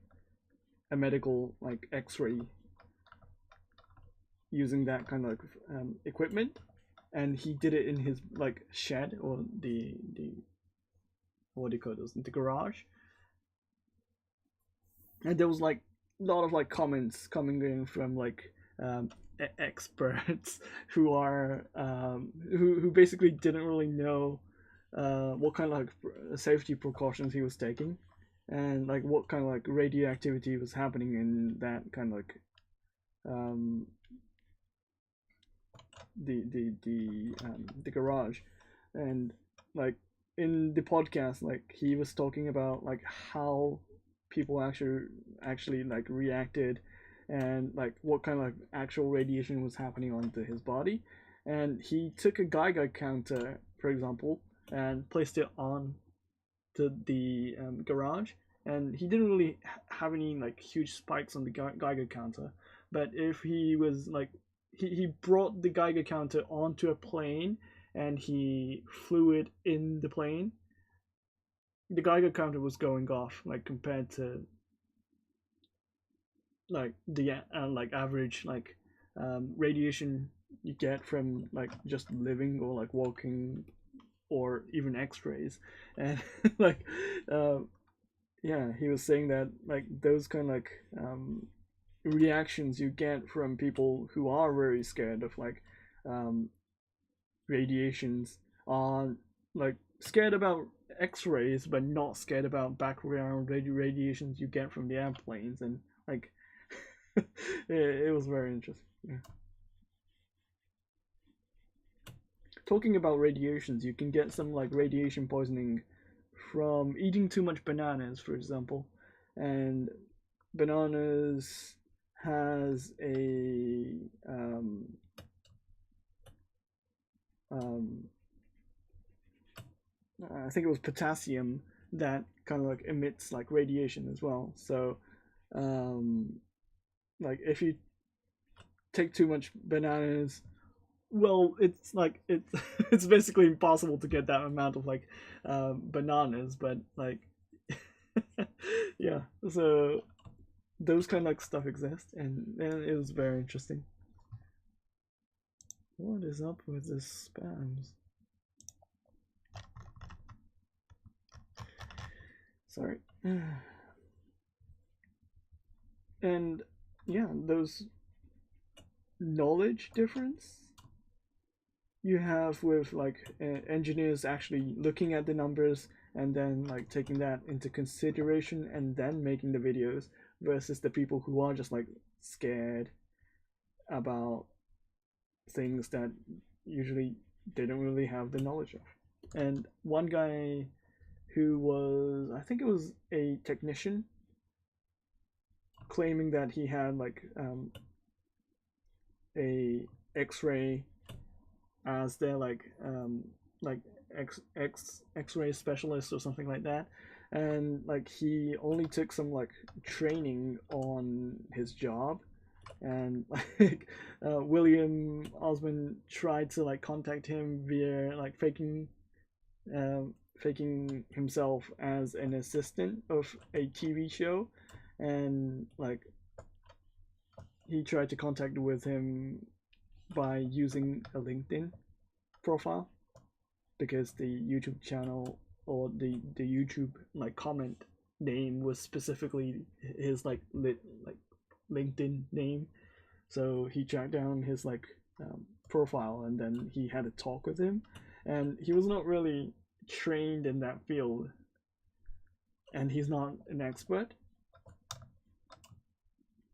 a medical like X-ray using that kind of equipment, and he did it in his like shed, or the what do you call those, the garage. And there was like a lot of like comments coming in from like experts who are who basically didn't really know what kind of like safety precautions he was taking, and like what kind of like radioactivity was happening in that kind of like um, the garage. And like in the podcast, like he was talking about like how people actually like reacted, and like what kind of like actual radiation was happening onto his body. And he took a Geiger counter, for example, and placed it on the garage, and he didn't really have any like huge spikes on the Geiger counter. But if he was like he brought the Geiger counter onto a plane, and he flew it in the plane, the Geiger counter was going off, like compared to like the like average like radiation you get from like just living or like walking, or even X-rays. And like uh, yeah, he was saying that like those kind of like reactions you get from people who are very scared of like um, radiations are like scared about X-rays, but not scared about background radiations you get from the airplanes. And like it was very interesting. Yeah. Talking about radiations, you can get some like radiation poisoning from eating too much bananas, for example. And bananas has a um, I think it was potassium that kind of like emits like radiation as well. So, um, like if you take too much bananas, well, it's like it's it's basically impossible to get that amount of like bananas, but like yeah. So those kind of like stuff exist, and it was very interesting. What is up with this spams? Sorry. And yeah, those knowledge difference you have with like engineers actually looking at the numbers and then like taking that into consideration and then making the videos versus the people who are just like scared about things that usually they don't really have the knowledge of. And one guy who was, I think it was a technician, claiming that he had a X-ray as their like X-ray specialist or something like that, and like he only took some like training on his job, and like William Osmond tried to like contact him via like faking himself as an assistant of a TV show, and like he tried to contact with him by using a LinkedIn profile because the YouTube channel or the YouTube like comment name was specifically his like LinkedIn name. So he tracked down his like profile and then he had a talk with him, and he was not really trained in that field, and he's not an expert.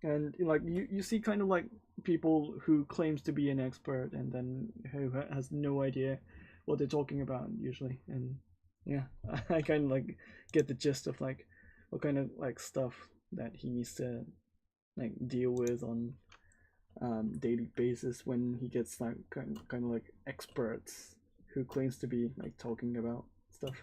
And like you see kind of like people who claims to be an expert and then who has no idea what they're talking about usually. And yeah, I kind of like get the gist of like what kind of like stuff that he needs to like deal with on daily basis when he gets like kind of like experts who claims to be like talking about stuff.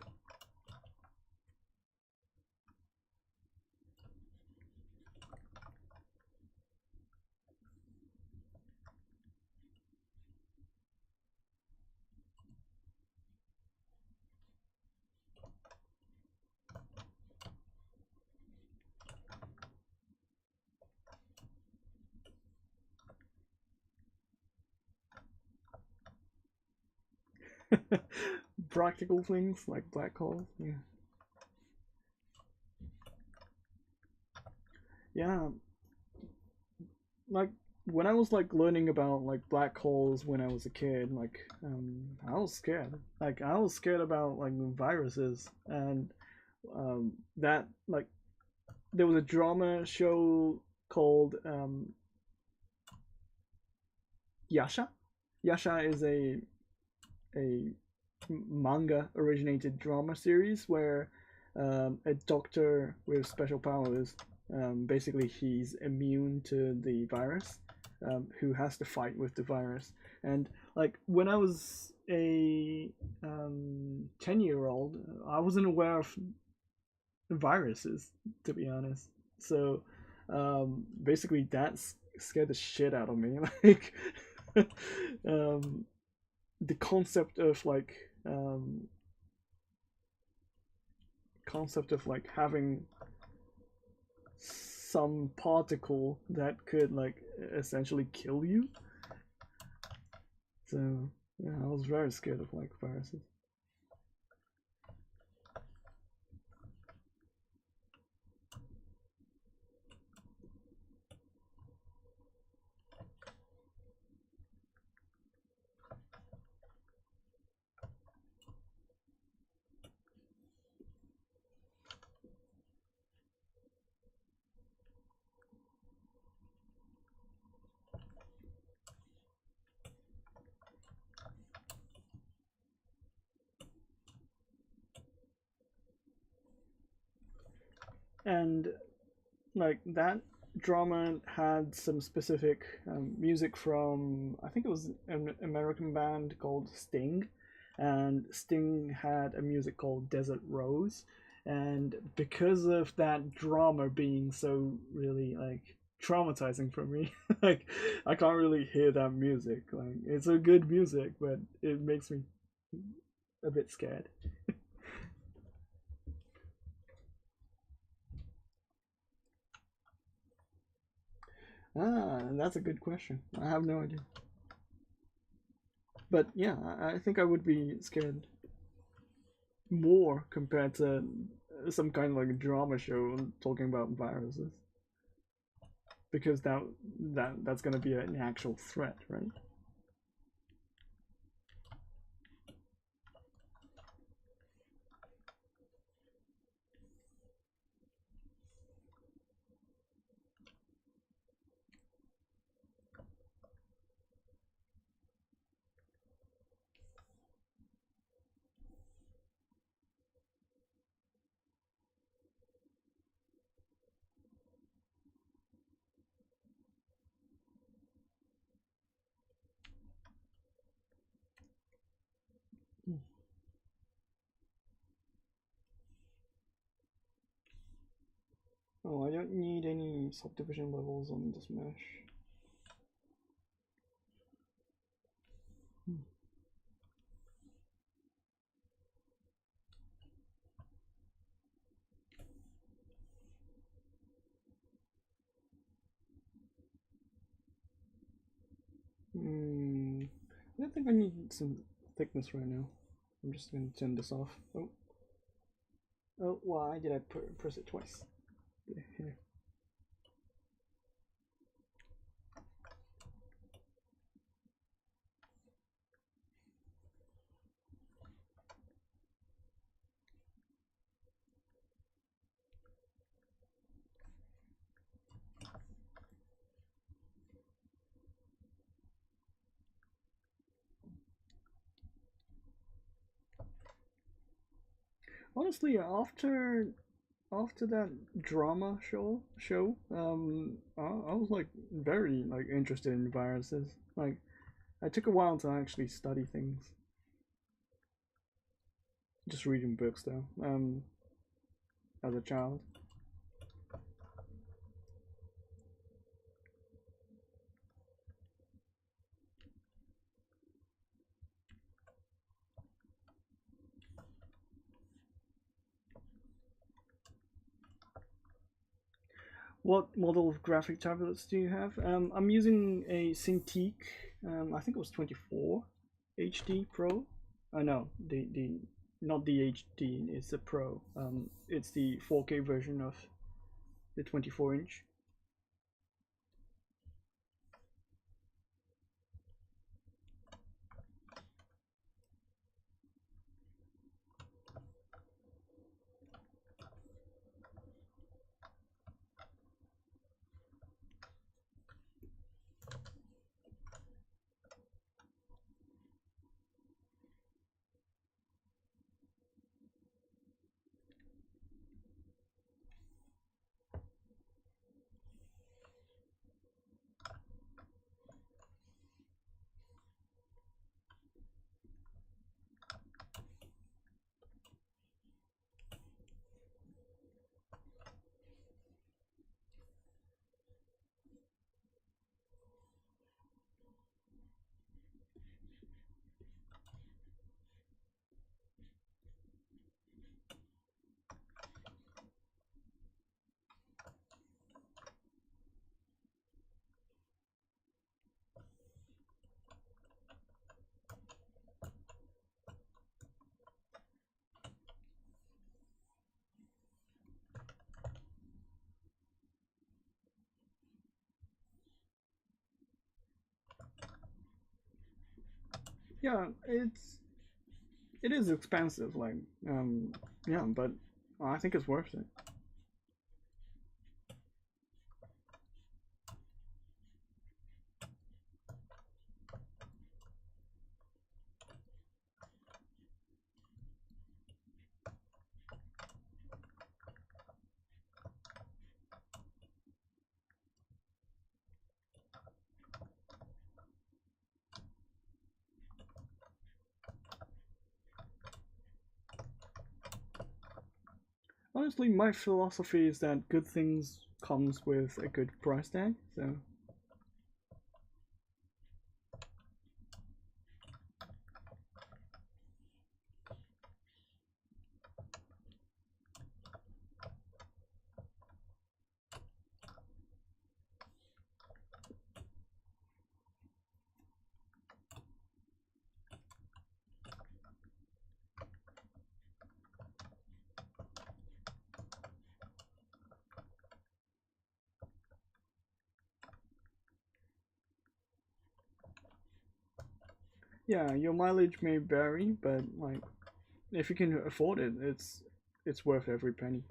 Practical things like black holes. Yeah. Yeah, like when I was like learning about like black holes when I was a kid, like I was scared. Like I was scared about like viruses, and that like there was a drama show called Yasha. Yasha is a manga originated drama series where a doctor with special powers, basically he's immune to the virus, who has to fight with the virus. And like when I was a 10-year-old, I wasn't aware of viruses, to be honest. So basically that scared the shit out of me. Like um, the concept of like having some particle that could like essentially kill you. So yeah, I was very scared of like viruses. and like that drama had some specific music from, I think it was an American band called Sting, and Sting had a music called Desert Rose, and because of that drama being so really like traumatizing for me, like I can't really hear that music. Like it's a good music, but it makes me a bit scared. Ah, that's a good question. I have no idea. But yeah, I think I would be scared more compared to some kind of like a drama show talking about viruses, because that's going to be an actual threat, right? Oh, I don't need any subdivision levels on this mesh. I don't think I need some thickness right now. I'm just going to turn this off. Oh, why did I press it twice? Here. Honestly, after that drama show, I was like very like interested in viruses. Like, I took a while to actually study things. Just reading books though. As a child. What model of graphic tablets do you have? I'm using a Cintiq. I think it was 24 HD Pro. I know the not the HD. It's the Pro. It's the 4K version of the 24-inch. Yeah, it is expensive. Like, yeah, but I think it's worth it. Honestly, my philosophy is that good things comes with a good price tag, so yeah, your mileage may vary, but like if you can afford it, it's worth every penny.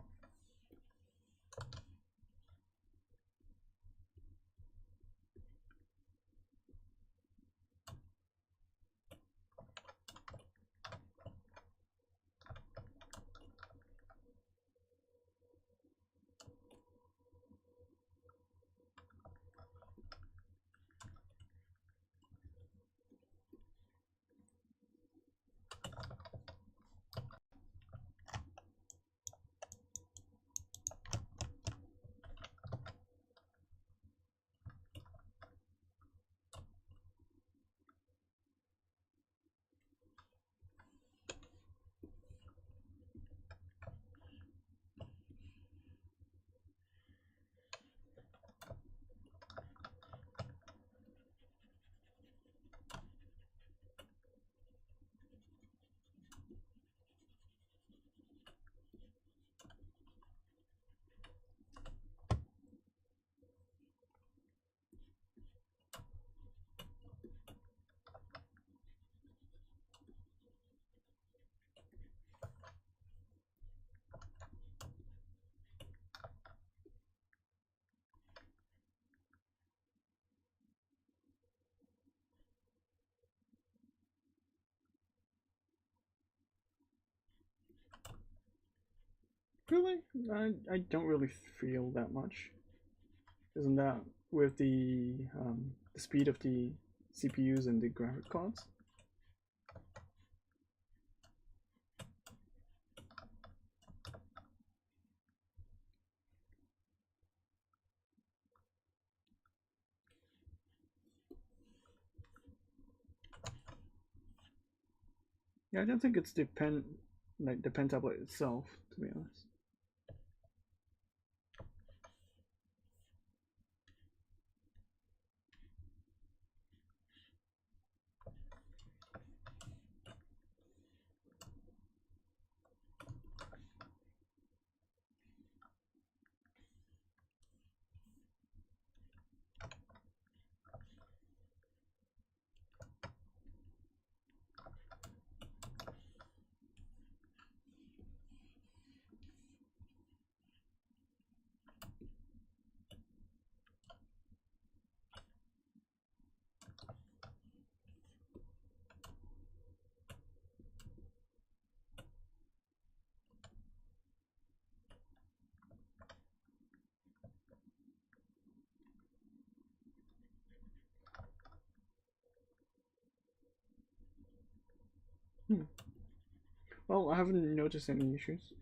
Really, I don't really feel that much. Isn't that with the speed of the CPUs and the graphic cards? Yeah, I don't think it's the pen tablet itself, to be honest. Hmm. Well, I haven't noticed any issues.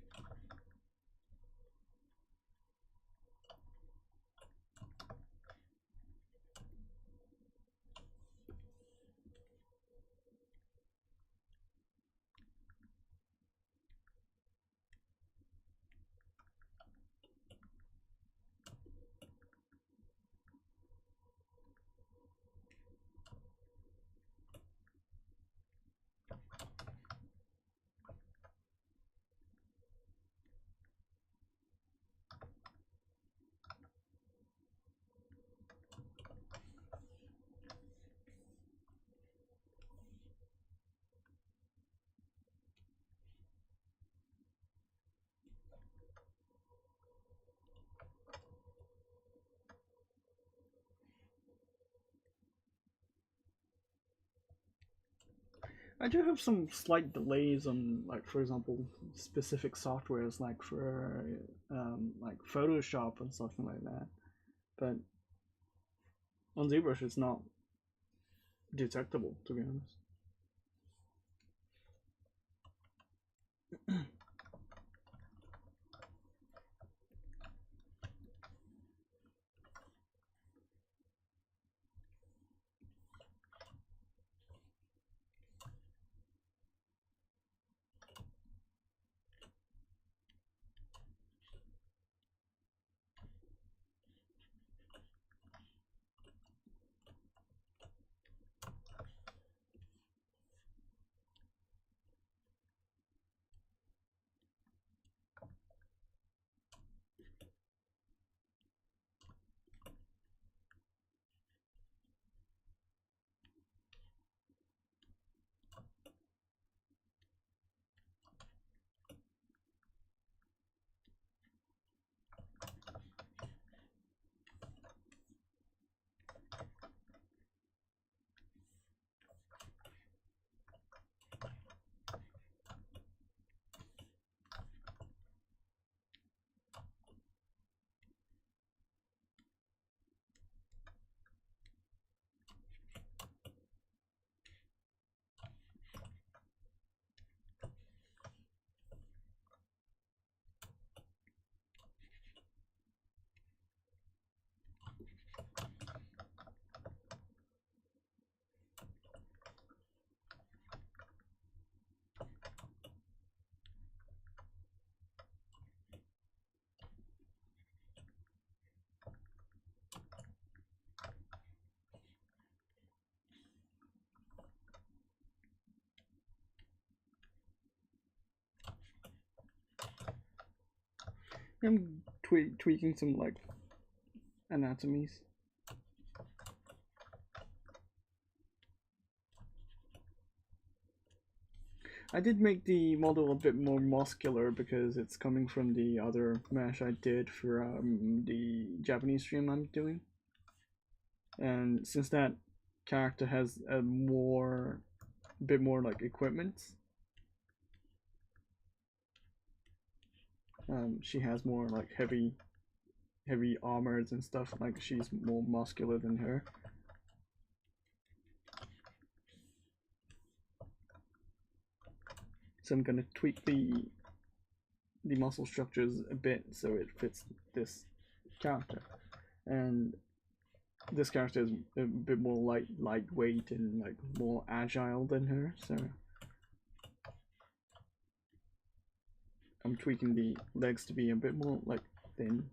I do have some slight delays on, like, for example, specific softwares, like for like Photoshop and something like that. But on ZBrush, it's not detectable, to be honest. I'm tweaking some like anatomies. I did make the model a bit more muscular because it's coming from the other mesh I did for the Japanese stream I'm doing. And since that character has a bit more like equipment, she has more like heavy armors and stuff, like she's more muscular than her. So I'm gonna tweak the muscle structures a bit so it fits this character. And this character is a bit more lightweight and like more agile than her, so I'm tweaking the legs to be a bit more like thin.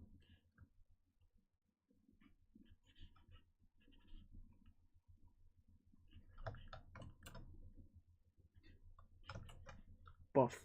Buff.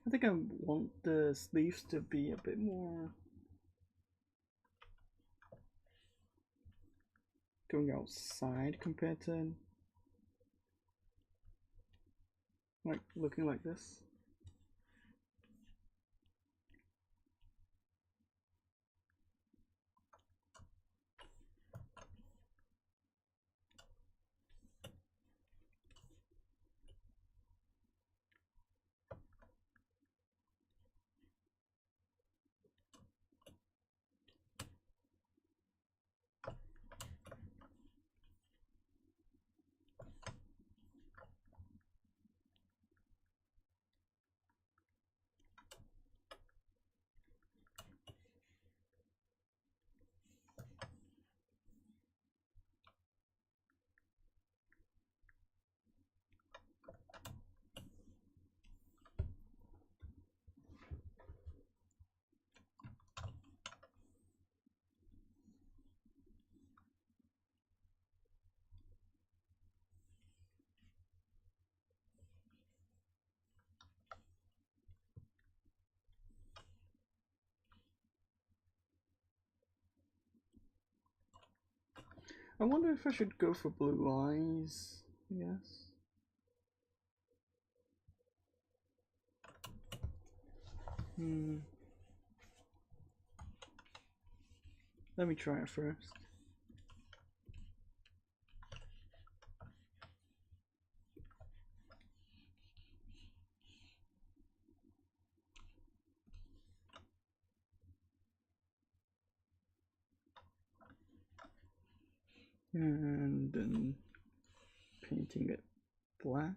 I think I want the sleeves to be a bit more going outside compared to like looking like this. I wonder if I should go for blue eyes. Yes. Let me try it first. And then painting it black.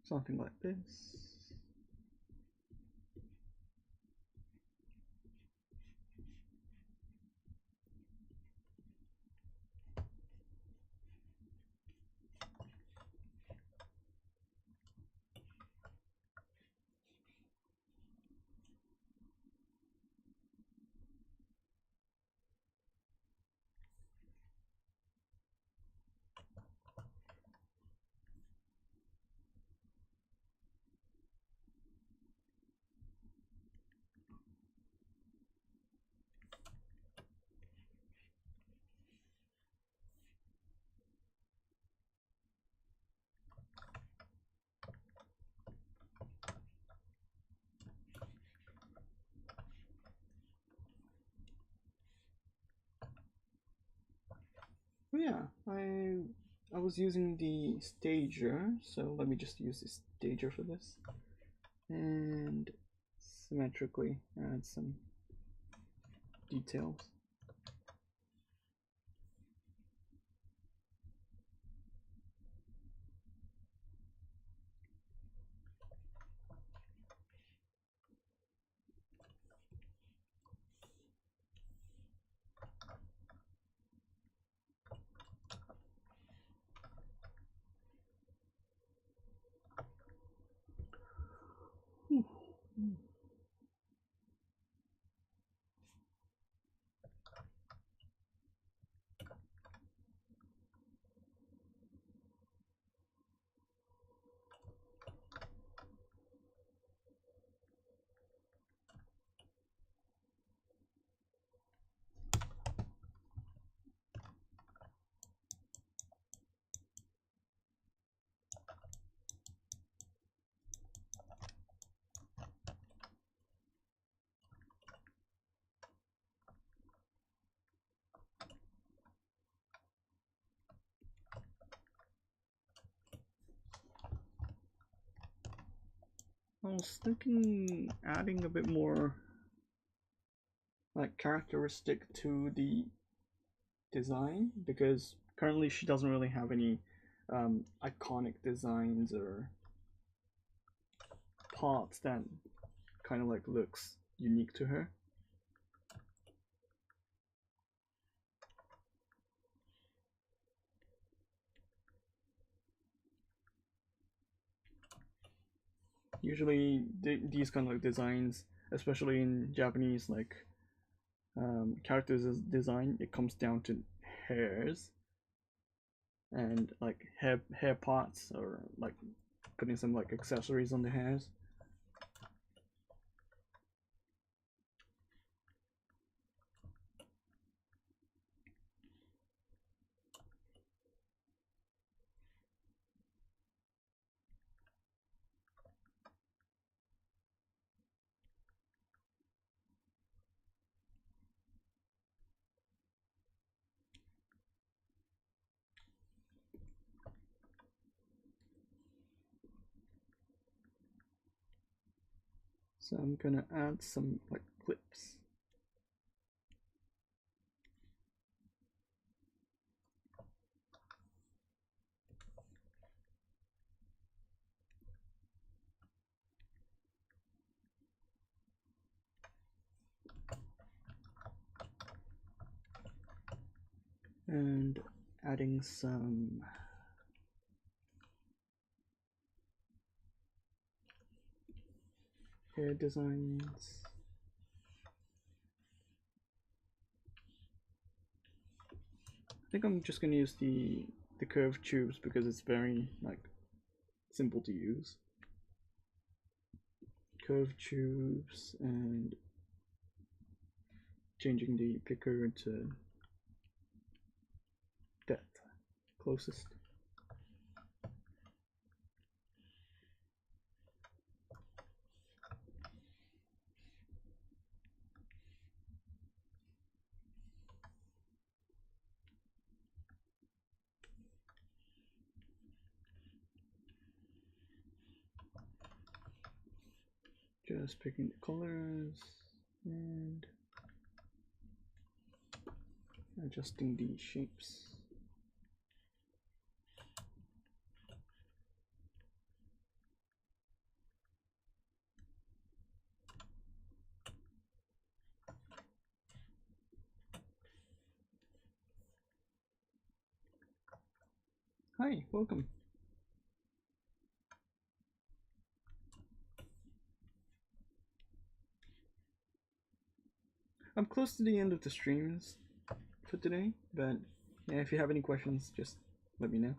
something like this. Yeah, I was using the stager, so let me just use the stager for this, and symmetrically add some details. I was thinking adding a bit more like characteristic to the design, because currently she doesn't really have any iconic designs or parts that kind of like looks unique to her. Usually these kind of like designs, especially in Japanese like characters design, it comes down to hairs and like hair parts, or like putting some like accessories on the hairs. So I'm gonna add some like clips. And adding some hair designs. I think I'm just gonna use the curved tubes because it's very like simple to use. Curved tubes and changing the picker to depth closest. Just picking the colors and adjusting the shapes. . Hi, welcome. I'm close to the end of the streams for today, but yeah, if you have any questions, just let me know.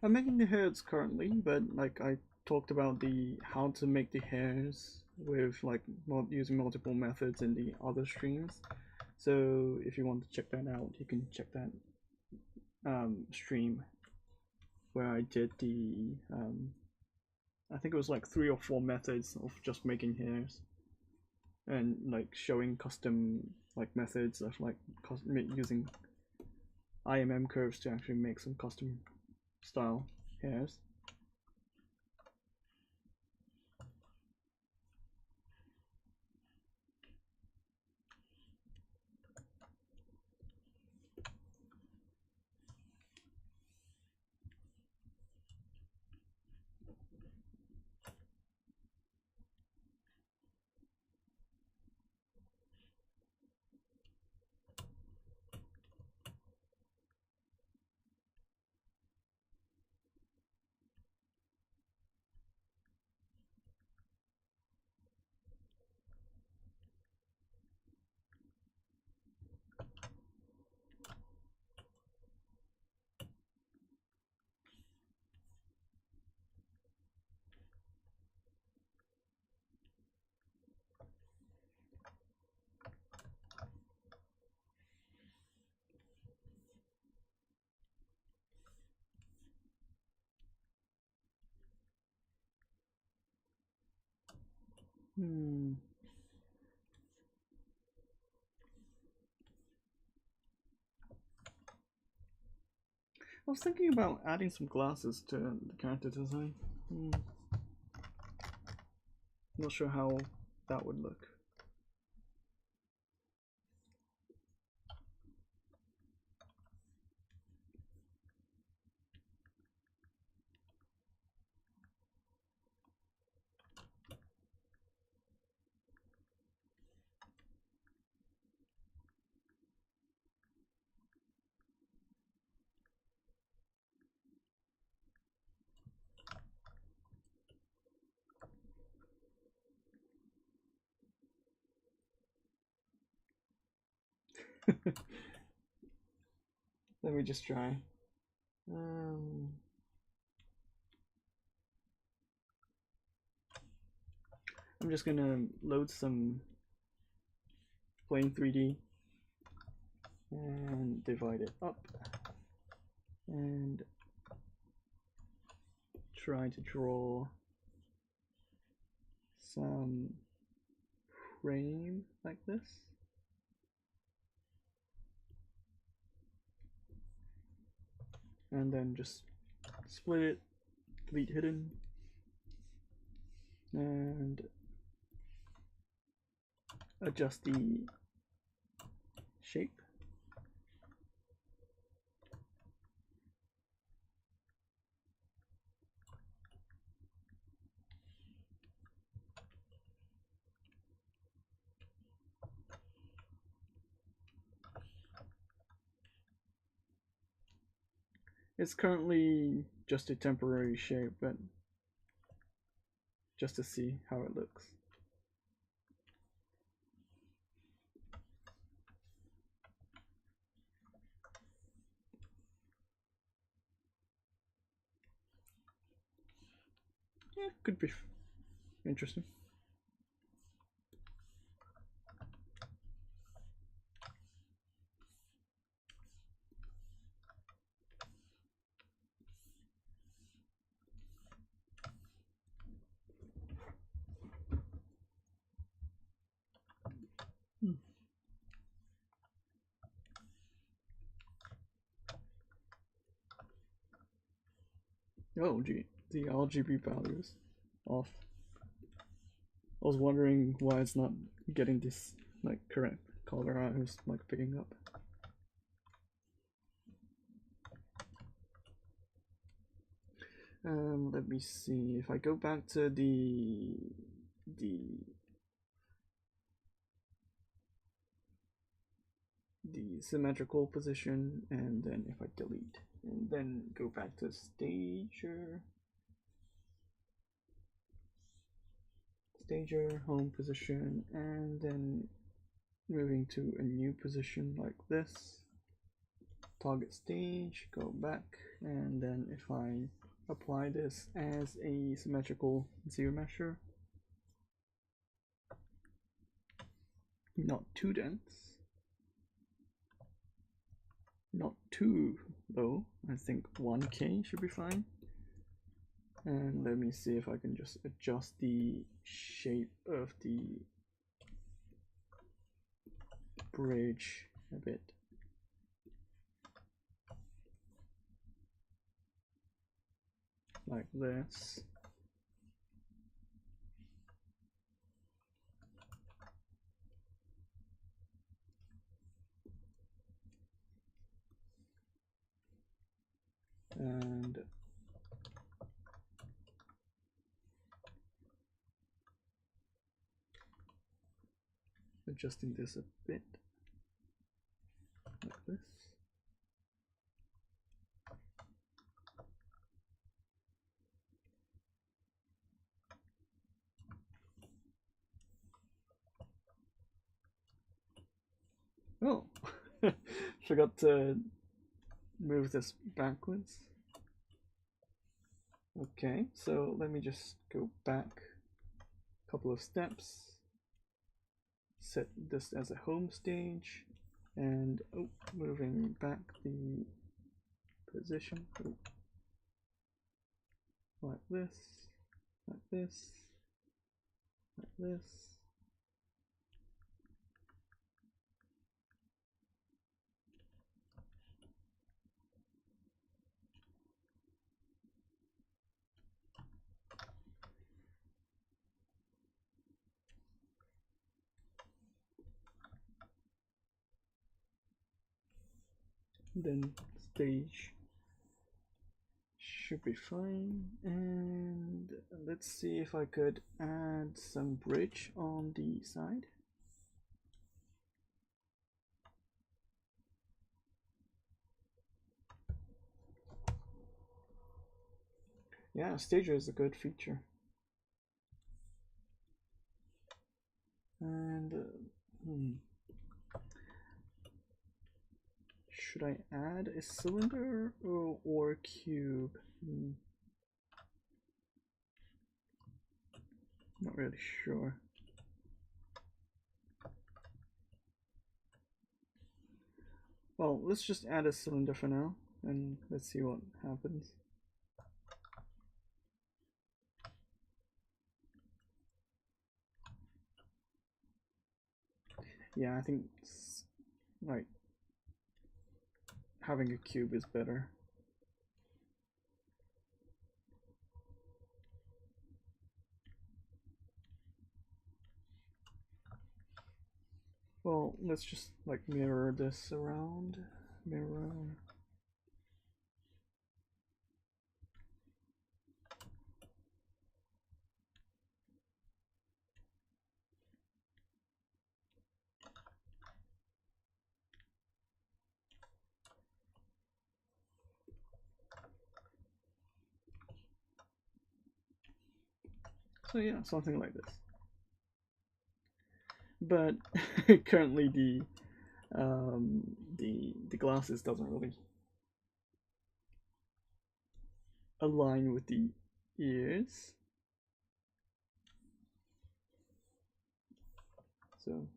I'm making the hairs currently, but like I talked about the how to make the hairs with like using multiple methods in the other streams. So if you want to check that out, you can check that stream where I did the I think it was like 3 or 4 methods of just making hairs and like showing custom like methods of like using IMM curves to actually make some custom style hairs. I was thinking about adding some glasses to the character design. Not sure how that would look. Let me just try. I'm just gonna load some plain 3D and divide it up and try to draw some frame like this. And then just split it, delete hidden, and adjust the shape. It's currently just a temporary shape, but just to see how it looks. Yeah, could be interesting. Oh, gee, the RGB value is off. I was wondering why it's not getting this like correct color I was like picking up. Let me see if I go back to the symmetrical position, and then if I delete and then go back to stager home position, and then moving to a new position like this, target stage, go back, and then if I apply this as a symmetrical ZBrush, not too dense, not too low, I think 1K should be fine. And let me see if I can just adjust the shape of the bridge a bit. Like this. And adjusting this a bit like this. Oh, forgot to move this backwards. Okay, so let me just go back a couple of steps, set this as a home stage, and moving back the position like this, like this, like this. Then stage should be fine, and let's see if I could add some bridge on the side. Yeah, stager is a good feature. And should I add a cylinder or cube? Not really sure. Well, let's just add a cylinder for now, and let's see what happens. Yeah, I think like having a cube is better. Well, let's just like mirror this around. Mirror. So yeah, something like this. But currently the glasses doesn't really align with the ears. So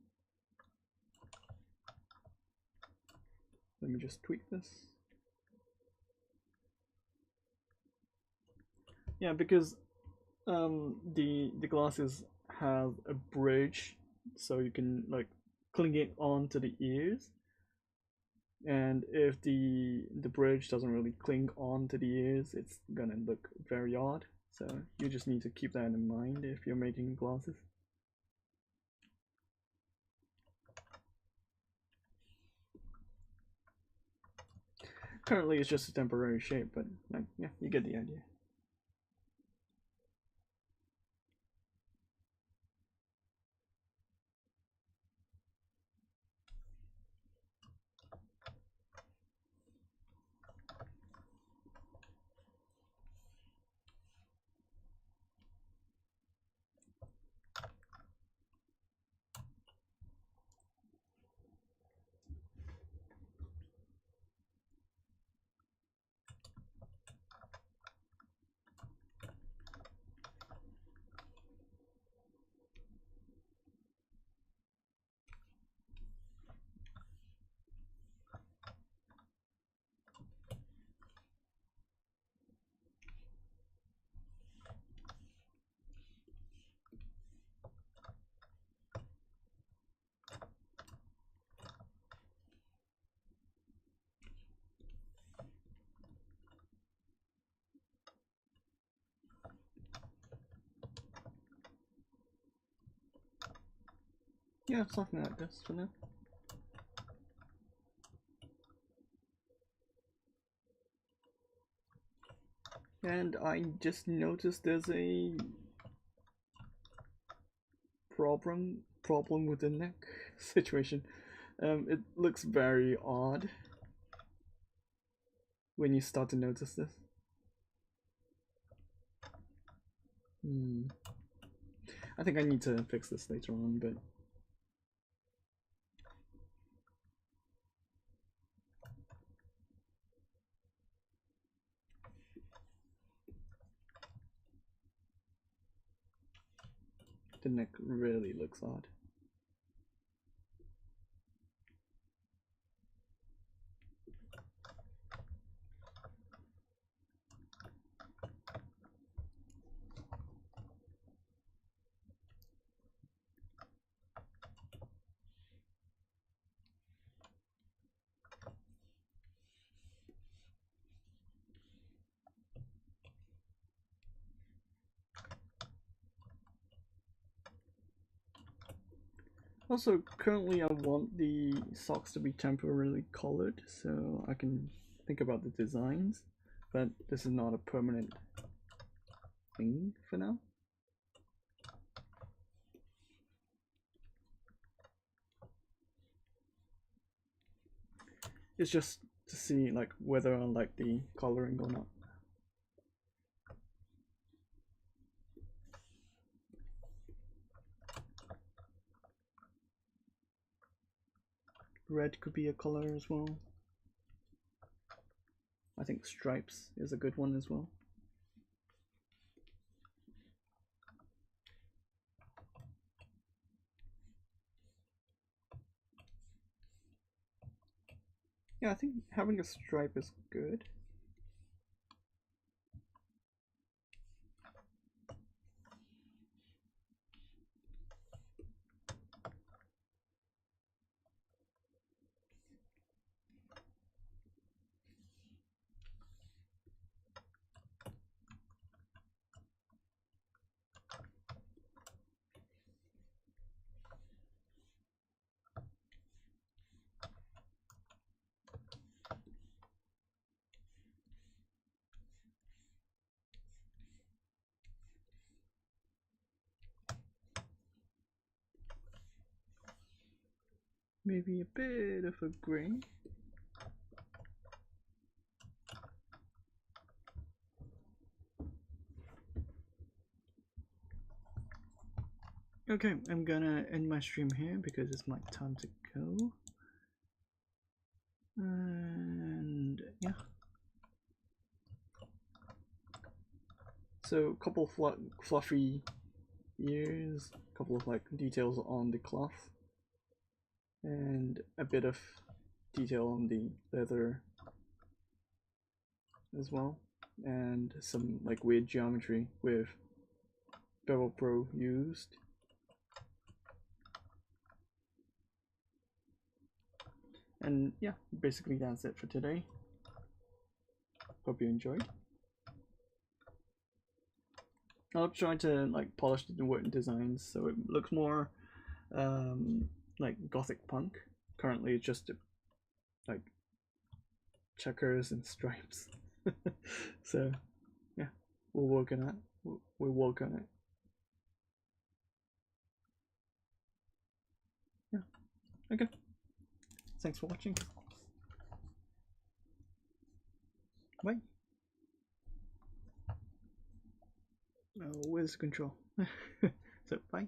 let me just tweak this. Yeah, because the glasses have a bridge, so you can like cling it onto the ears. And if the bridge doesn't really cling onto the ears, it's gonna look very odd. So you just need to keep that in mind if you're making glasses. Currently it's just a temporary shape, but like, yeah, you get the idea. Yeah, something like this for now. And I just noticed there's a problem with the neck situation. It looks very odd when you start to notice this. I think I need to fix this later on, but the neck really looks odd. Also, currently I want the socks to be temporarily colored so I can think about the designs, but this is not a permanent thing for now. It's just to see like whether I like the coloring or not. Red could be a color as well. I think stripes is a good one as well. Yeah, I think having a stripe is good. Maybe a bit of a gray. Okay, I'm gonna end my stream here because it's my time to go. And yeah. So a couple fluffy ears, a couple of like details on the cloth, and a bit of detail on the leather as well, and some like weird geometry with Bevel Pro used. And yeah, basically that's it for today. Hope you enjoyed. I'll try to like polish the wooden designs so it looks more like gothic punk. Currently it's just like checkers and stripes. So yeah, we'll work on it. We'll work on it. Yeah. Okay. Thanks for watching. Bye. Oh, where's the control? So bye.